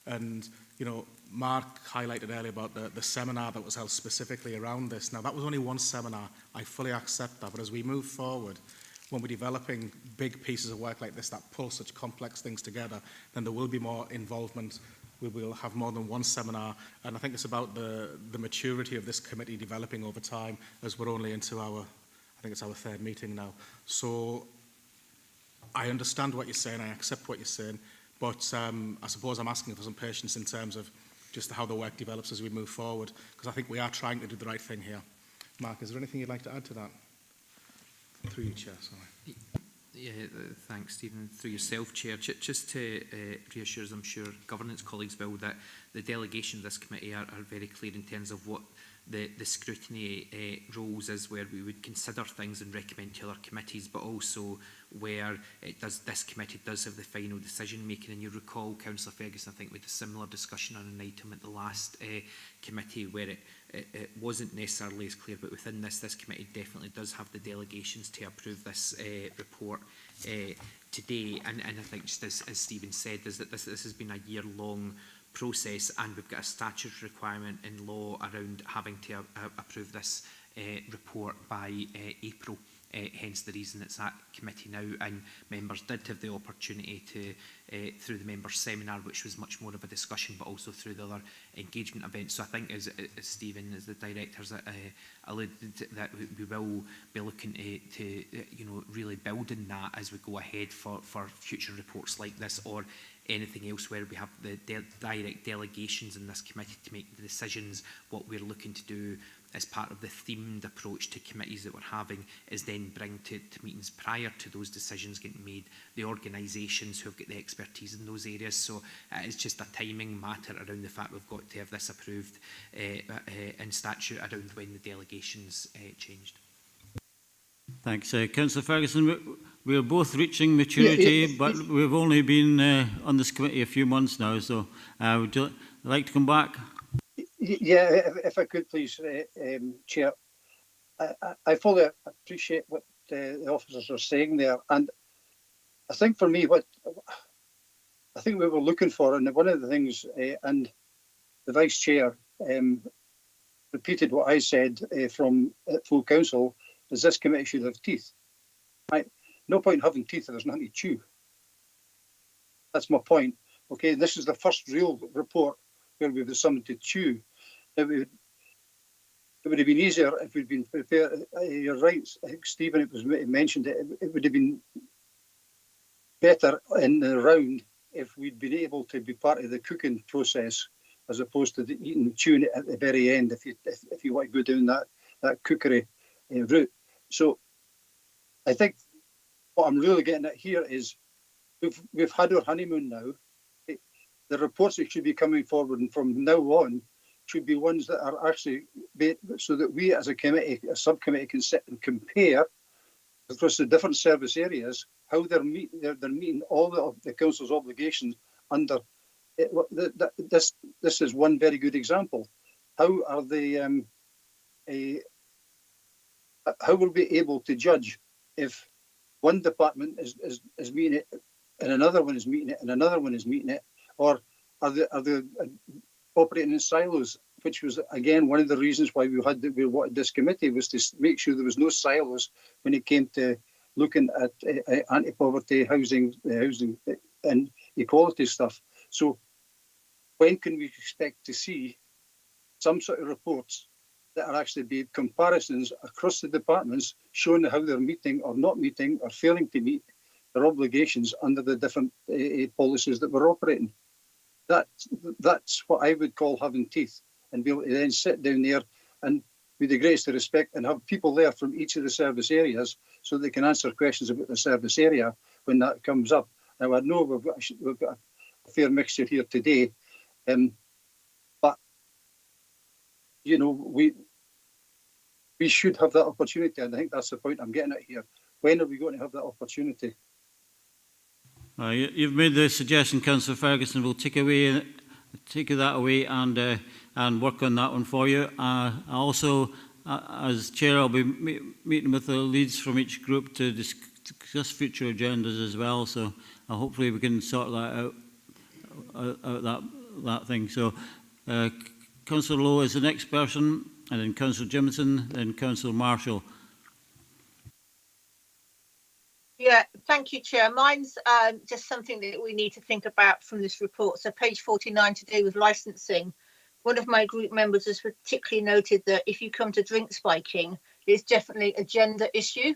And, you know, Mark highlighted earlier about the seminar that was held specifically around this. Now, that was only one seminar. I fully accept that. But as we move forward, when we're developing big pieces of work like this that pull such complex things together, then there will be more involvement. We will have more than one seminar. And I think it's about the maturity of this committee developing over time, as we're only into I think it's our third meeting now. So I understand what you're saying. I accept what you're saying. But I suppose I'm asking for some patience in terms of just how the work develops as we move forward, because I think we are trying to do the right thing here. Mark, is there anything you'd like to add to that? Through you, Chair, sorry. Yeah, thanks, Stephen. Through yourself, Chair. Just to reassure us, I'm sure governance colleagues will, that the delegation of this committee are very clear in terms of what the scrutiny roles is, where we would consider things and recommend to other committees, but also where this committee does have the final decision making. And you recall, Councillor Ferguson, I think we had a similar discussion on an item at the last committee where it wasn't necessarily as clear, but within this committee definitely does have the delegations to approve this report today. And I think, just as Stephen said, is that this has been a year-long process, and we've got a statutory requirement in law around having to approve this report by April. Hence the reason it's at committee now, and members did have the opportunity to, through the members' seminar, which was much more of a discussion, but also through the other engagement events. So I think, as Stephen, as the directors alluded to, that we will be looking to really build on that as we go ahead for future reports like this, or anything else where we have the direct delegations in this committee to make the decisions. What we're looking to do as part of the themed approach to committees that we're having is then bring to meetings prior to those decisions getting made the organisations who have got the expertise in those areas. So it's just a timing matter around the fact we've got to have this approved in statute around when the delegations changed. Thanks. Councillor Ferguson, we're both reaching maturity, but we've only been on this committee a few months now, so would you like to come back? Yeah, if I could please, Chair. I fully appreciate what the officers are saying there, and I think for me, what I think we were looking for, and one of the things, and the Vice Chair repeated what I said from full council, is this committee should have teeth. Right? No point in having teeth if there's nothing to chew. That's my point. Okay, this is the first real report where we've had something to chew. It would have been easier if we'd been prepared. You're right, Stephen, it was mentioned, it would have been better in the round if we'd been able to be part of the cooking process as opposed to the eating, chewing it at the very end if you want to go down that cookery route. So I think what I'm really getting at here is we've had our honeymoon now. The reports that should be coming forward and from now on should be ones that are actually so that we as a committee, a subcommittee, can sit and compare across the different service areas how they're meeting all the council's obligations under this. This is one very good example. How are they? How will we be able to judge if one department is meeting it and another one is meeting it and another one is meeting it, or are they operating in silos? Which was again one of the reasons why we wanted this committee, was to make sure there was no silos when it came to looking at anti-poverty, housing and equality stuff. So when can we expect to see some sort of reports that are actually be comparisons across the departments showing how they're meeting or not meeting or failing to meet their obligations under the different policies that we're operating? That's what I would call having teeth, and be able to then sit down there and, with the greatest respect, and have people there from each of the service areas so they can answer questions about the service area when that comes up. Now, I know we've got a fair mixture here today, but you know, we should have that opportunity, and I think that's the point I'm getting at here. When are we going to have that opportunity? You've made the suggestion, Councillor Ferguson. We'll take that away and work on that one for you. Also, as chair, I'll be meeting with the leads from each group to discuss future agendas as well. So hopefully we can sort that out, that thing. So Councillor Lowe is the next person, and then Councillor Jimson, then Councillor Marshall. Yeah, thank you, Chair. Mine's just something that we need to think about from this report. So page 49 to do with licensing. One of my group members has particularly noted that if you come to drink spiking, it's definitely a gender issue.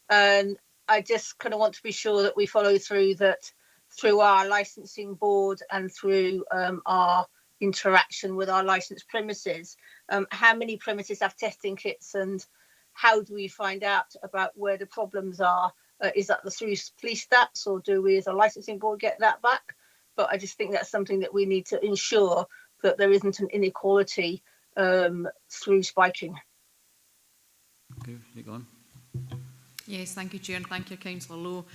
And I just kind of want to be sure that we follow through that through our licensing board and through our interaction with our licensed premises. How many premises have testing kits, and how do we find out about where the problems are? Is that through police stats, or do we as a licensing board get that back? But I just think that's something that we need to ensure, that there isn't an inequality through spiking. Okay, you go on. Yes, thank you, Chair, and thank you, Councillor Lowe.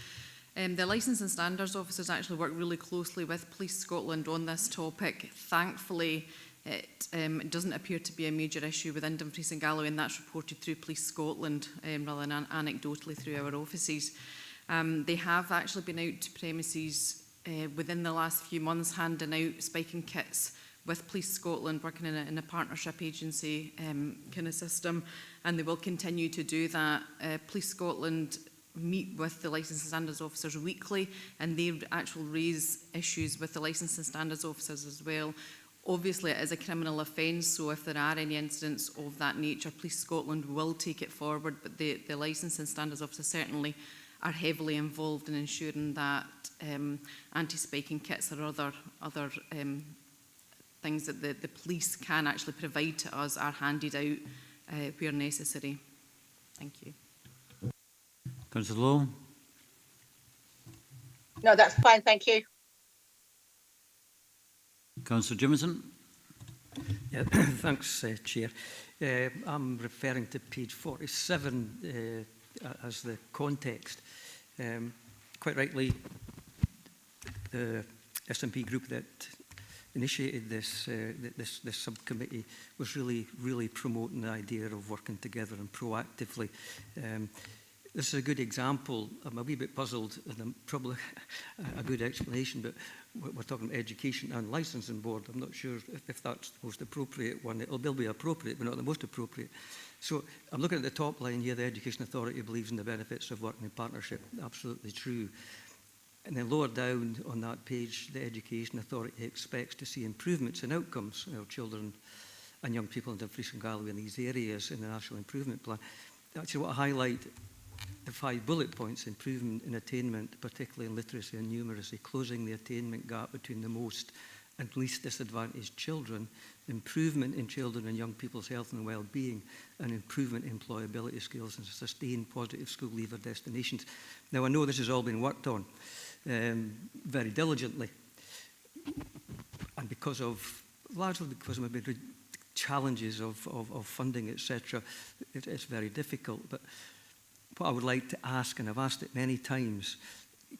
The Licence and Standards Officers actually work really closely with Police Scotland on this topic. Thankfully, it doesn't appear to be a major issue within Dumfries and Galloway, and that's reported through Police Scotland rather than anecdotally through our offices. They have actually been out to premises within the last few months handing out spiking kits with Police Scotland, working in a partnership agency kind of system, and they will continue to do that. Police Scotland meet with the Licence and Standards Officers weekly, and they actually raise issues with the Licence and Standards Officers as well. Obviously, it is a criminal offence, so if there are any incidents of that nature, Police Scotland will take it forward, but the Licence and Standards Officers certainly are heavily involved in ensuring that anti-spiking kits or other things that the police can actually provide to us are handed out where necessary. Thank you. Councillor Lowe. No, that's fine, thank you. Councillor Jimison. Yeah, thanks, Chair. I'm referring to page 47 as the context. Quite rightly, the SNP group that initiated this, this subcommittee was really promoting the idea of working together and proactively. This is a good example. I'm a wee bit puzzled, and I'm probably a good explanation, but we're talking about education and licensing board. I'm not sure if that's the most appropriate one. It'll be appropriate, but not the most appropriate. So I'm looking at the top line here. The Education Authority believes in the benefits of working in partnership. Absolutely true. And then lower down on that page, the Education Authority expects to see improvements in outcomes of children and young people in Dumfries and Galloway in these areas in the National Improvement Plan. Actually, what I highlight the 5 bullet points: improvement in attainment, particularly in literacy and numeracy, closing the attainment gap between the most and least disadvantaged children, improvement in children and young people's health and well-being, and improvement in employability skills and sustained positive school leaver destinations. Now, I know this has all been worked on very diligently, and largely because of maybe challenges of funding, etc., it's very difficult. But what I would like to ask, and I've asked it many times,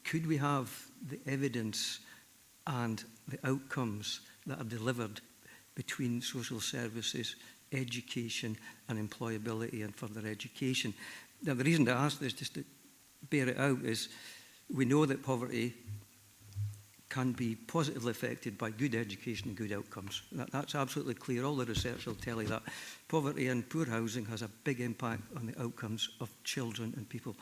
could we have the evidence and the outcomes that are delivered between social services, education, and employability and further education? Now, the reason to ask this, just to bear it out, is we know that poverty can be positively affected by good education and good outcomes. That's absolutely clear. All the research will tell you that. Poverty and poor housing has a big impact on the outcomes of children and people.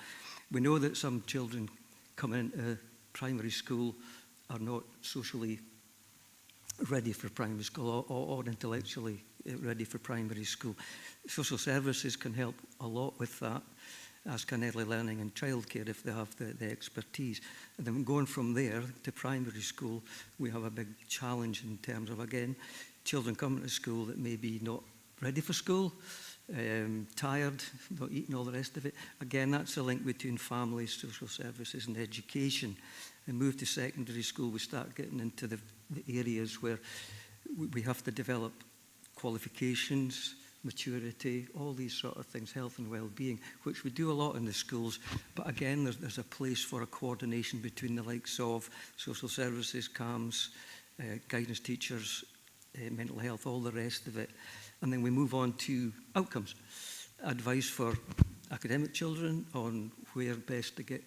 We know that some children coming into primary school are not socially ready for primary school or intellectually ready for primary school. Social services can help a lot with that, as can early learning and childcare if they have the expertise. And then going from there to primary school, we have a big challenge in terms of, again, children coming to school that may be not ready for school, tired, not eating, all the rest of it. Again, that's a link between families, social services and education. And move to secondary school, we start getting into the areas where we have to develop qualifications, maturity, all these sort of things, health and well-being, which we do a lot in the schools. But again, there's a place for a coordination between the likes of social services, CAMS, guidance teachers, mental health, all the rest of it. And then we move on to outcomes. Advice for academic children on where best to get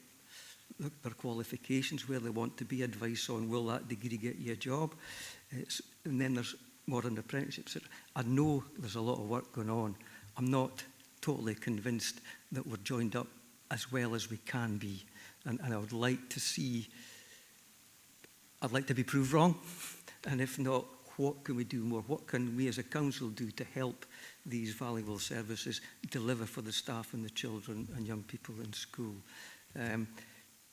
their qualifications, where they want to be, advice on will that degree get you a job. And then there's modern apprenticeships. I know there's a lot of work going on. I'm not totally convinced that we're joined up as well as we can be. And I would like to see, I'd like to be proved wrong. And if not, what can we do more? What can we as a council do to help these valuable services deliver for the staff and the children and young people in school?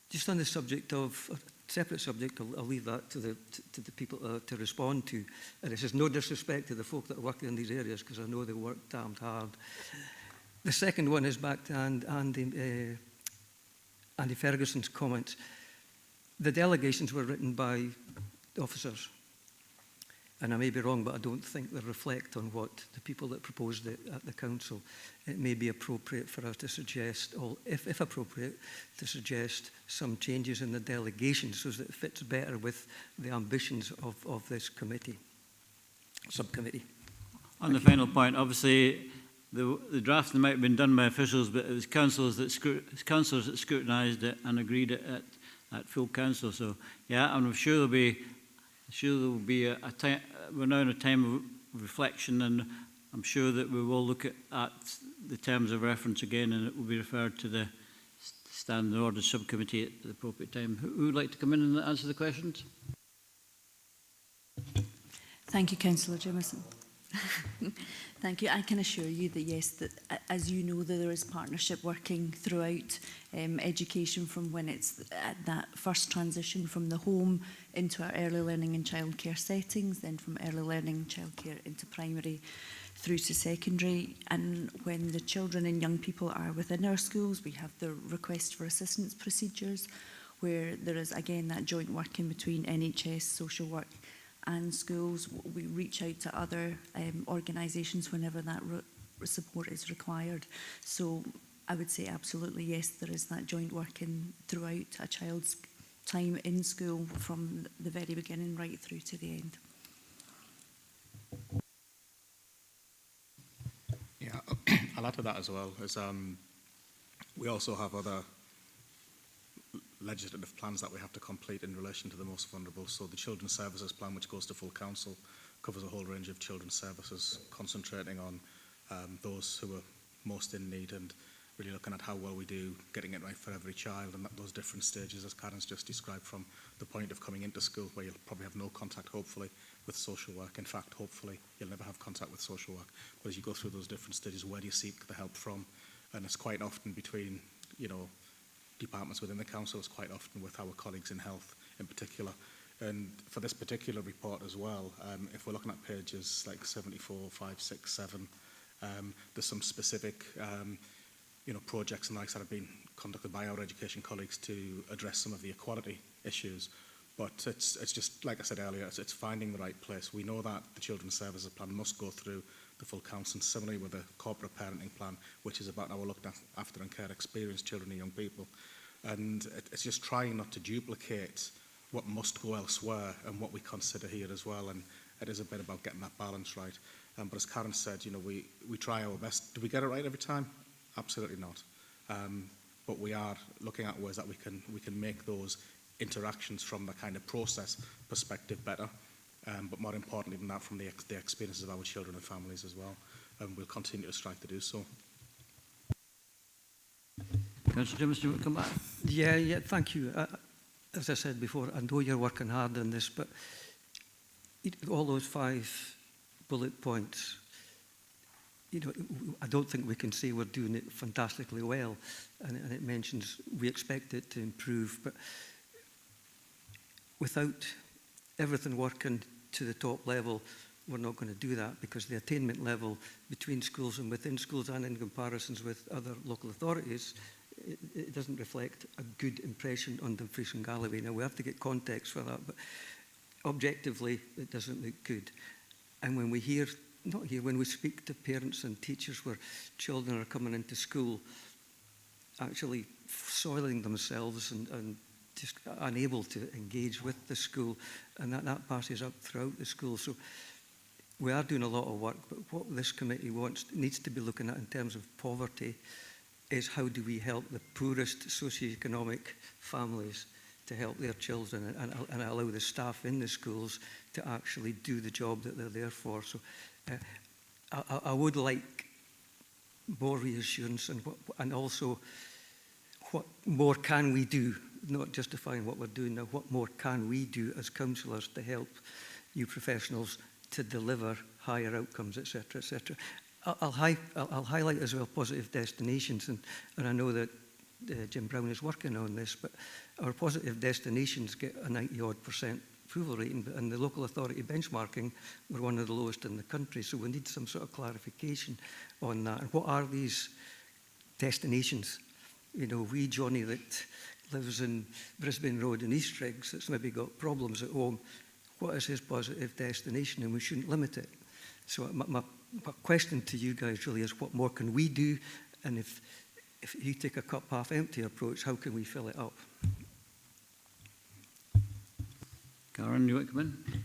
Just on the subject of, a separate subject, I'll leave that to the people to respond to. And this is no disrespect to the folk that are working in these areas, because I know they work damned hard. The second one is back to Andy Ferguson's comments. The delegations were written by officers. And I may be wrong, but I don't think they reflect on what the people that proposed it at the council. It may be appropriate for us to suggest, or if appropriate, to suggest some changes in the delegation so that it fits better with the ambitions of this committee, subcommittee. On the final point, obviously, the drafting might have been done by officials, but it was councillors that scrutinised it and agreed it at full council. So, yeah, I'm sure there'll be a time. We're now in a time of reflection, and I'm sure that we will look at the terms of reference again, and it will be referred to the Standing Orders Subcommittee at the appropriate time. Who would like to come in and answer the questions? Thank you, Councillor Jameson. Thank you. I can assure you that yes, that as you know, that there is partnership working throughout education, from when it's at that first transition from the home into our early learning and childcare settings, then from early learning and childcare into primary through to secondary. And when the children and young people are within our schools, we have the request for assistance procedures, where there is again that joint working between NHS, social work and schools. We reach out to other organisations whenever that support is required. So I would say absolutely yes, there is that joint working throughout a child's time in school from the very beginning right through to the end. I'll add to that as well. We also have other legislative plans that we have to complete in relation to the most vulnerable. So the Children's Services Plan, which goes to full council, covers a whole range of children's services, concentrating on those who are most in need and really looking at how well we do getting it right for every child, and those different stages, as Karen's just described, from the point of coming into school, where you'll probably have no contact, hopefully, with social work. In fact, hopefully, you'll never have contact with social work. But as you go through those different stages, where do you seek the help from? And it's quite often between, you know, departments within the council. It's quite often with our colleagues in health in particular. And for this particular report as well, if we're looking at pages like 74, 5, 6, 7, there's some specific you know, projects and likes that have been conducted by our education colleagues to address some of the equality issues. But it's just, like I said earlier, it's finding the right place. We know that the Children's Services Plan must go through the full council, and similarly with the corporate parenting plan, which is about our looked after and care experienced children and young people. And it's just trying not to duplicate what must go elsewhere and what we consider here as well. And it is a bit about getting that balance right. But as Karen said, you know, we try our best. Do we get it right every time? Absolutely not. But we are looking at ways that we can make those interactions from the kind of process perspective better. But more importantly than that, from the experiences of our children and families as well. And we'll continue to strive to do so. Councillor Jameson, will come back. Yeah, thank you. As I said before, I know you're working hard on this, but all those 5 bullet points, you know, I don't think we can say we're doing it fantastically well. And it mentions we expect it to improve, but without everything working to the top level, we're not going to do that, because the attainment level between schools and within schools and in comparisons with other local authorities, it doesn't reflect a good impression on Dumfries and Galloway. Now, we have to get context for that, but objectively, it doesn't look good. And when we hear, when we speak to parents and teachers where children are coming into school, actually soiling themselves and just unable to engage with the school, and that passes up throughout the school. So we are doing a lot of work, but what this committee needs to be looking at in terms of poverty is how do we help the poorest socioeconomic families to help their children and allow the staff in the schools to actually do the job that they're there for. So I would like more reassurance and also what more can we do, not justifying what we're doing now, what more can we do as councillors to help you professionals to deliver higher outcomes, etc., etc. I'll highlight as well positive destinations, and I know that Jim Brown is working on this, but our positive destinations get a 90-odd% approval rating, and the local authority benchmarking, we're one of the lowest in the country, so we need some sort of clarification on that. And what are these destinations? You know, wee Johnny that lives in Brisbane Road in East Riggs that's maybe got problems at home, what is his positive destination? And we shouldn't limit it. So my question to you guys really is, what more can we do? And if you take a cup half empty approach, how can we fill it up? Karen, you want to come in?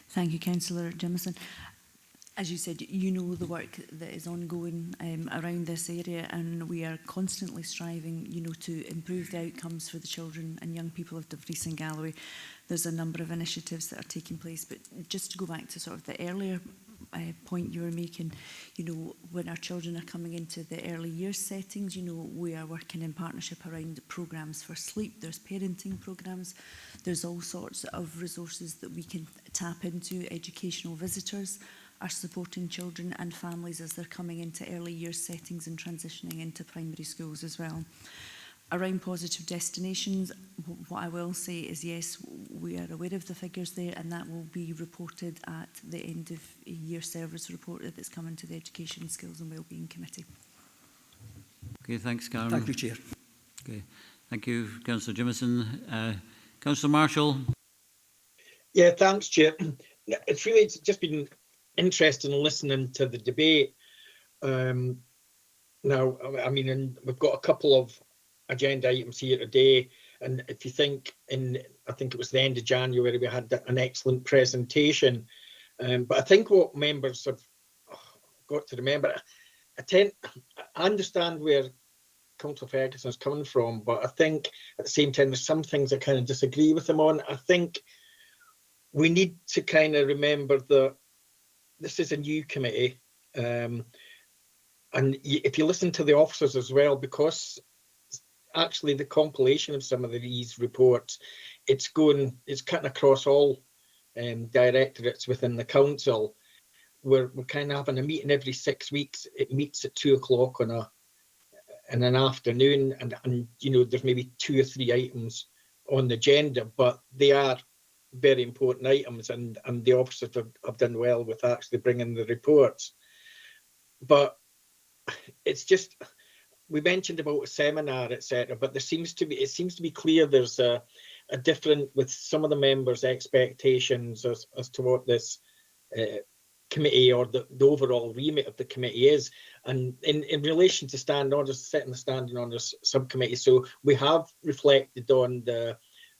Thank you, Councillor Jameson. As you said, you know the work that is ongoing around this area, and we are constantly striving, you know, to improve the outcomes for the children and young people of Dumfries and Galloway. There's a number of initiatives that are taking place, but just to go back to sort of the earlier point you were making, you know, when our children are coming into the early years settings, you know, we are working in partnership around programmes for sleep, there's parenting programmes, there's all sorts of resources that we can tap into. Educational visitors are supporting children and families as they're coming into early years settings and transitioning into primary schools as well. Around positive destinations, what I will say is, yes, we are aware of the figures there, and that will be reported at the end of a year service report that's coming to the Education, Skills and Wellbeing Committee. Okay, thanks, Karen. Thank you, Chair. Okay, thank you, Councillor Jameson. Councillor Marshall. Yeah, thanks, Chair. It's just been interesting listening to the debate. Now, I mean, and we've got a couple of agenda items here today, and if you think I think it was the end of January, we had an excellent presentation, but I think what members have got to remember, I understand where Councillor Ferguson is coming from, but I think at the same time there's some things I kind of disagree with him on. I think we need to kind of remember that this is a new committee, and if you listen to the officers as well, because actually the compilation of some of these reports, it's cutting across all directorates within the council. We're kind of having a meeting every 6 weeks. It meets at 2 o'clock in an afternoon, and you know, there's maybe 2 or 3 items on the agenda, but they are very important items, and the officers have done well with actually bringing the reports. But it's just, we mentioned about a seminar, etc., but it seems to be clear there's a different with some of the members' expectations as to what this committee or the overall remit of the committee is, and in relation to standing orders, setting the standing orders subcommittee. So we have reflected on the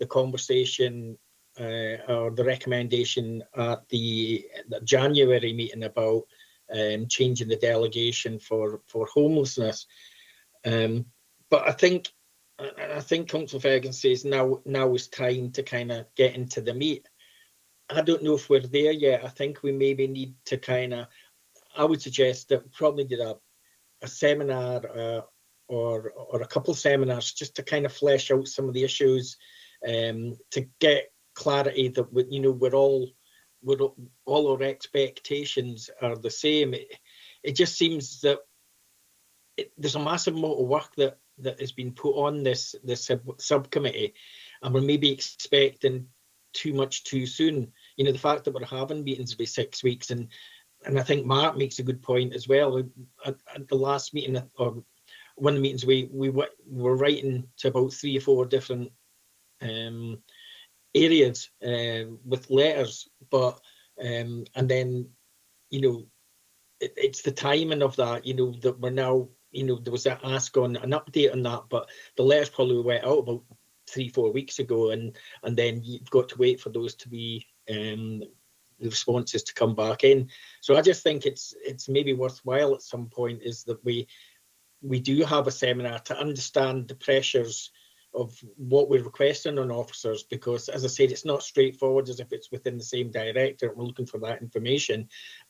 conversation or the recommendation at the January meeting about changing the delegation for homelessness. But I think Councillor Ferguson says now is time to kind of get into the meat. I don't know if we're there yet. I think we maybe need to kind of, I would suggest that we probably did a seminar or a couple of seminars just to kind of flesh out some of the issues, to get clarity that all our expectations are the same. It just seems that there's a massive amount of work that has been put on this subcommittee, and we're maybe expecting too much too soon. You know, the fact that we're having meetings every 6 weeks, and I think Mark makes a good point as well. At the last meeting, or one of the meetings, we were writing to about 3 or 4 different areas with letters, but and then, you know, it's the timing of that, you know, that we're now, you know, there was an ask on an update on that, but the letters probably went out about 3-4 weeks ago, and then you've got to wait for those to be the responses to come back in. So I just think it's maybe worthwhile at some point is that we do have a seminar to understand the pressures of what we're requesting on officers, because as I said, it's not straightforward as if it's within the same directorate. We're looking for that information.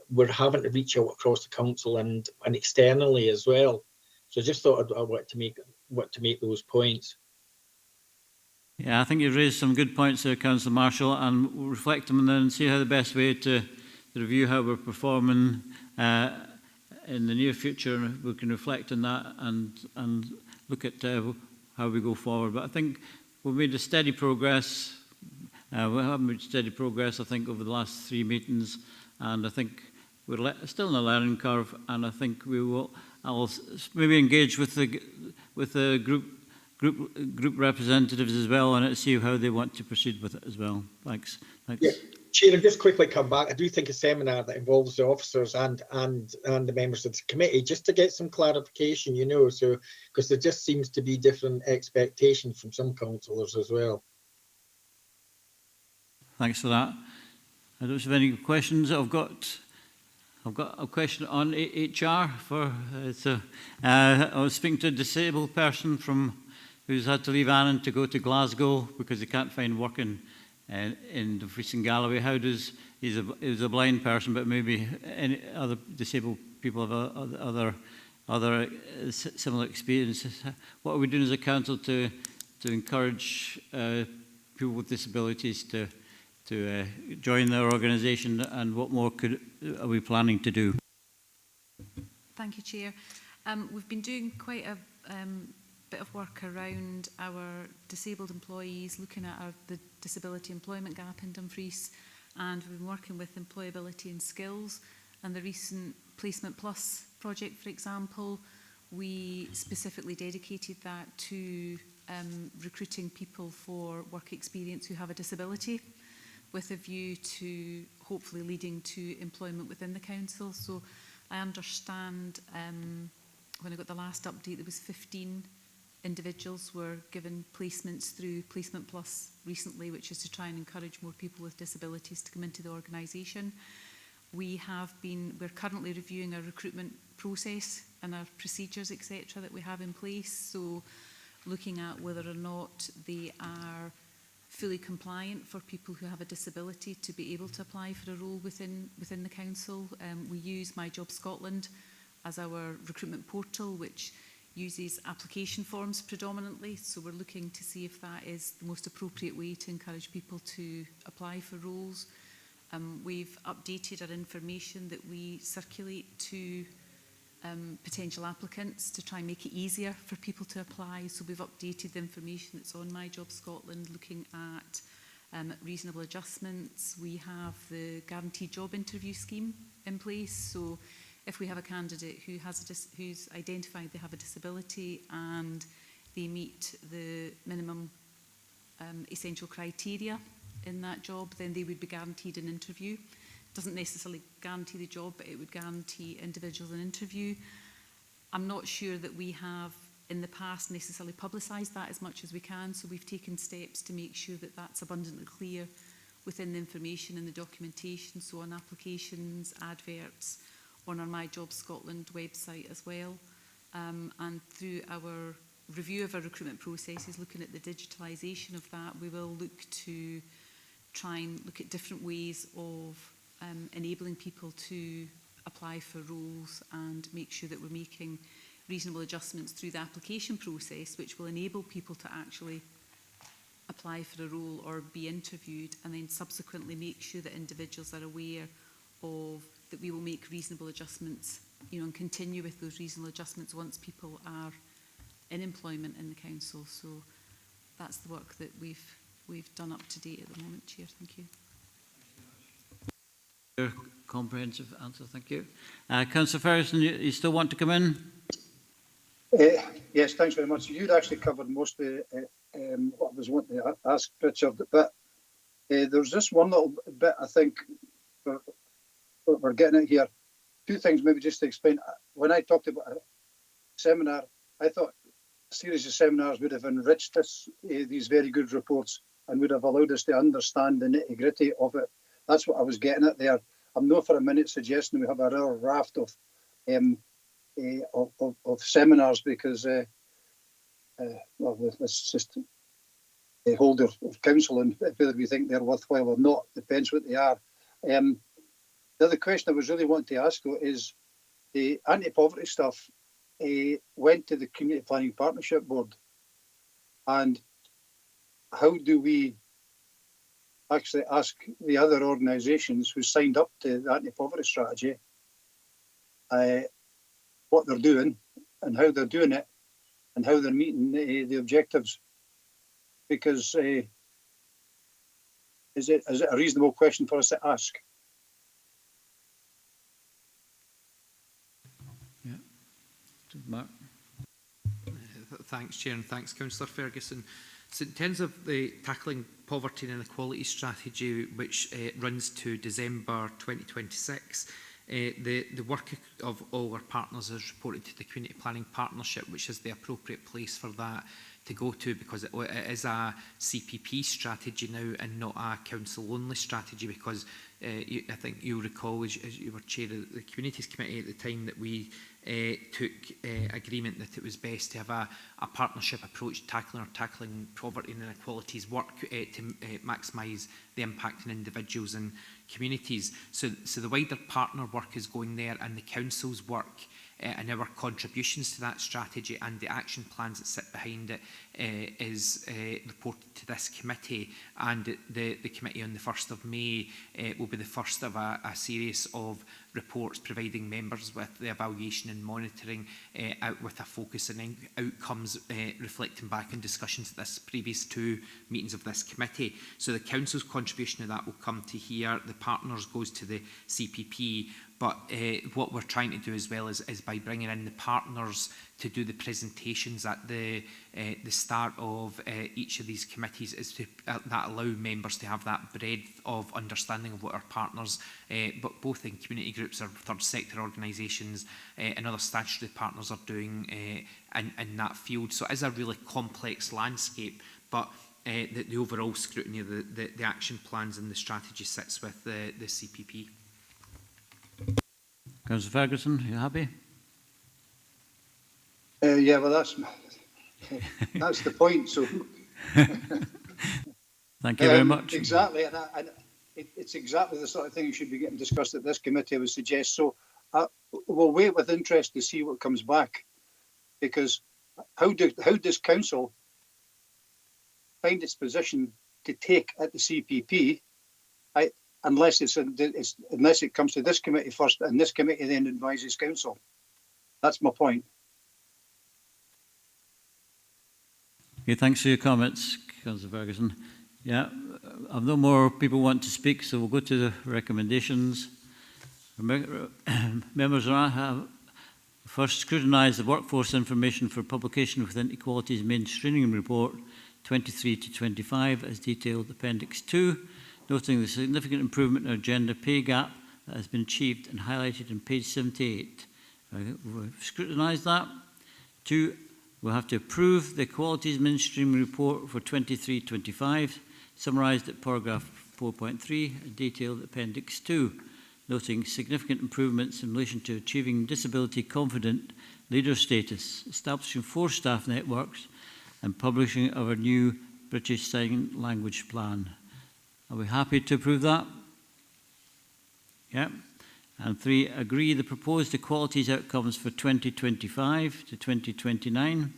We're having to reach out across the council and externally as well. So I just thought I want to make those points. Yeah, I think you've raised some good points there, Councillor Marshall, and we'll reflect them and then see how the best way to review how we're performing in the near future. We can reflect on that and look at how we go forward. But I think we've made a steady progress. We have made steady progress, I think, over the last 3 meetings, and I think we're still in a learning curve. And I think I'll maybe engage with the group representatives as well, and see how they want to proceed with it as well. Thanks. Yeah. Chair, just quickly come back. I do think a seminar that involves the officers and the members of the committee, just to get some clarification, you know, so because there just seems to be different expectations from some councillors as well. Thanks for that. I don't have any questions. I've got a question on HR. I was speaking to a disabled person who's had to leave Annan to go to Glasgow because he can't find work in Dumfries and Galloway. He's a blind person, but maybe any other disabled people have other similar experiences. What are we doing as a council to encourage people with disabilities to join their organisation, and what more are we planning to do? Thank you, Chair. We've been doing quite a bit of work around our disabled employees, looking at the disability employment gap in Dumfries, and we've been working with employability and skills. And the recent Placement Plus project, for example, we specifically dedicated that to recruiting people for work experience who have a disability, with a view to hopefully leading to employment within the council. So I understand when I got the last update, there was 15 individuals were given placements through Placement Plus recently, which is to try and encourage more people with disabilities to come into the organisation. We're currently reviewing our recruitment process and our procedures, etc., that we have in place. So looking at whether or not they are fully compliant for people who have a disability to be able to apply for a role within the council. We use My Job Scotland as our recruitment portal, which uses application forms predominantly. So we're looking to see if that is the most appropriate way to encourage people to apply for roles. We've updated our information that we circulate to potential applicants to try and make it easier for people to apply. So we've updated the information that's on My Job Scotland, looking at reasonable adjustments. We have the guaranteed job interview scheme in place. So if we have a candidate who has who's identified they have a disability and they meet the minimum essential criteria in that job, then they would be guaranteed an interview. Doesn't necessarily guarantee the job, but it would guarantee individuals an interview. I'm not sure that we have in the past necessarily publicised that as much as we can, so we've taken steps to make sure that that's abundantly clear within the information and the documentation, so on applications, adverts, on our My Job Scotland website as well. And through our review of our recruitment processes, looking at the digitalisation of that, we will look to try and look at different ways of enabling people to apply for roles and make sure that we're making reasonable adjustments through the application process, which will enable people to actually apply for a role or be interviewed, and then subsequently make sure that individuals are aware of that we will make reasonable adjustments, you know, and continue with those reasonable adjustments once people are in employment in the council. So that's the work that we've done up to date at the moment, Chair. Thank you. Your comprehensive answer, thank you. Councillor Ferguson, you still want to come in? Yes, thanks very much. You'd actually covered most of what I was wanting to ask, Richard, but there's this one little bit I think we're getting at here. Two things maybe just to explain. When I talked about a seminar, I thought a series of seminars would have enriched us, these very good reports, and would have allowed us to understand the nitty-gritty of it. That's what I was getting at there. I'm not for a minute suggesting we have a real raft of seminars, because well, let's just hold of council, and whether we think they're worthwhile or not depends what they are. The other question I was really wanting to ask though is the anti-poverty stuff went to the Community Planning Partnership Board, and how do we actually ask the other organisations who signed up to the anti-poverty strategy what they're doing and how they're doing it and how they're meeting the objectives? Because is it a reasonable question for us to ask? Yeah. Mark. Thanks, Chair, and thanks, Councillor Ferguson. So in terms of the tackling poverty and inequality strategy, which runs to December 2026, the work of all our partners is reported to the Community Planning Partnership, which is the appropriate place for that to go to, because it is a CPP strategy now and not a council-only strategy, because I think you'll recall, as you were chair of the Communities Committee at the time, that we took agreement that it was best to have a partnership approach to tackling poverty and inequalities work to maximise the impact on individuals and communities. So the wider partner work is going there, and the council's work and our contributions to that strategy and the action plans that sit behind it is reported to this committee, and the committee on the 1st of May will be the first of a series of reports providing members with the evaluation and monitoring out with a focus on outcomes reflecting back on discussions at this previous two meetings of this committee. So the council's contribution to that will come to here, the partners goes to the CPP, but what we're trying to do as well is by bringing in the partners to do the presentations at the start of each of these committees, is to that allow members to have that breadth of understanding of what our partners, but both in community groups or third sector organisations and other statutory partners are doing in that field. So it is a really complex landscape, but the overall scrutiny of the action plans and the strategy sits with the CPP. Councillor Ferguson, are you happy? Yeah, well, that's the point. So Thank you very much. Exactly, and it's exactly the sort of thing you should be getting discussed at this committee, I would suggest. So we'll wait with interest to see what comes back, because how does council find its position to take at the CPP, unless unless it comes to this committee first, and this committee then advises council. That's my point. Okay, thanks for your comments, Councillor Ferguson. Yeah, I've no more people want to speak, so we'll go to the recommendations. Members have first scrutinise the workforce information for publication within Equalities Mainstreaming Report 23 to 25 as detailed Appendix 2, noting the significant improvement in our gender pay gap that has been achieved and highlighted on page 78. We've scrutinised that. 2, we'll have to approve the Equalities Mainstreaming Report for 23-25, summarised at paragraph 4.3, detailed Appendix 2, noting significant improvements in relation to achieving disability confident leader status, establishing 4 staff networks, and publishing of our new British Sign Language Plan. Are we happy to approve that? Yeah. And 3, agree the proposed equalities outcomes for 2025 to 2029,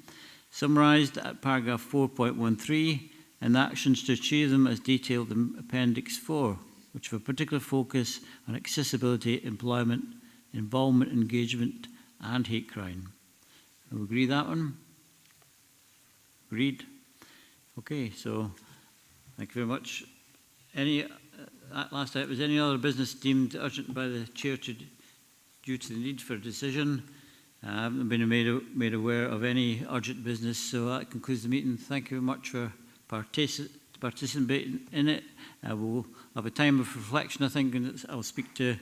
summarised at paragraph 4.13, and actions to achieve them as detailed in Appendix 4, which have a particular focus on accessibility, employment, involvement, engagement, and hate crime. Do we agree that one? Agreed? Okay, so thank you very much. Any last item, was any other business deemed urgent by the Chair due to the need for a decision? I haven't been made aware of any urgent business, so that concludes the meeting. Thank you very much for participating in it. We'll have a time of reflection, I think, and I'll speak to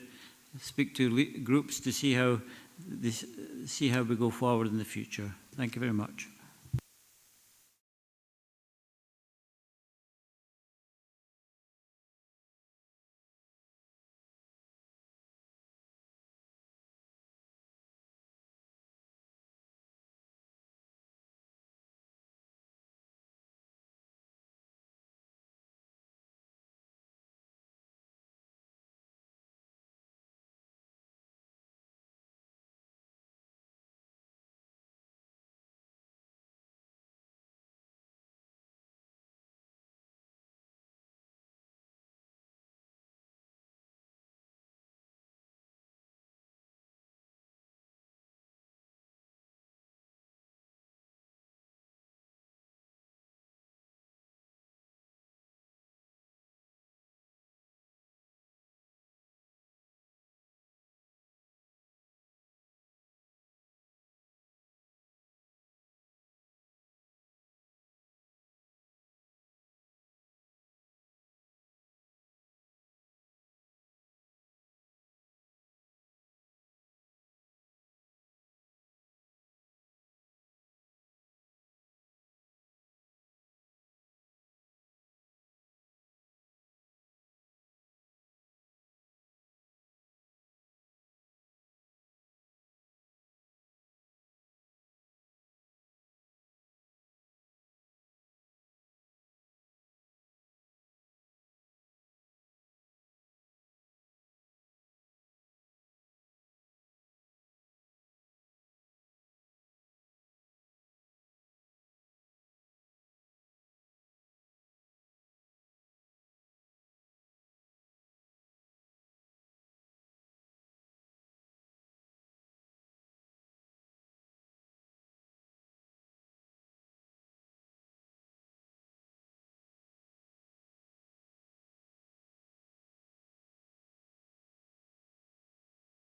groups to see how we go forward in the future. Thank you very much.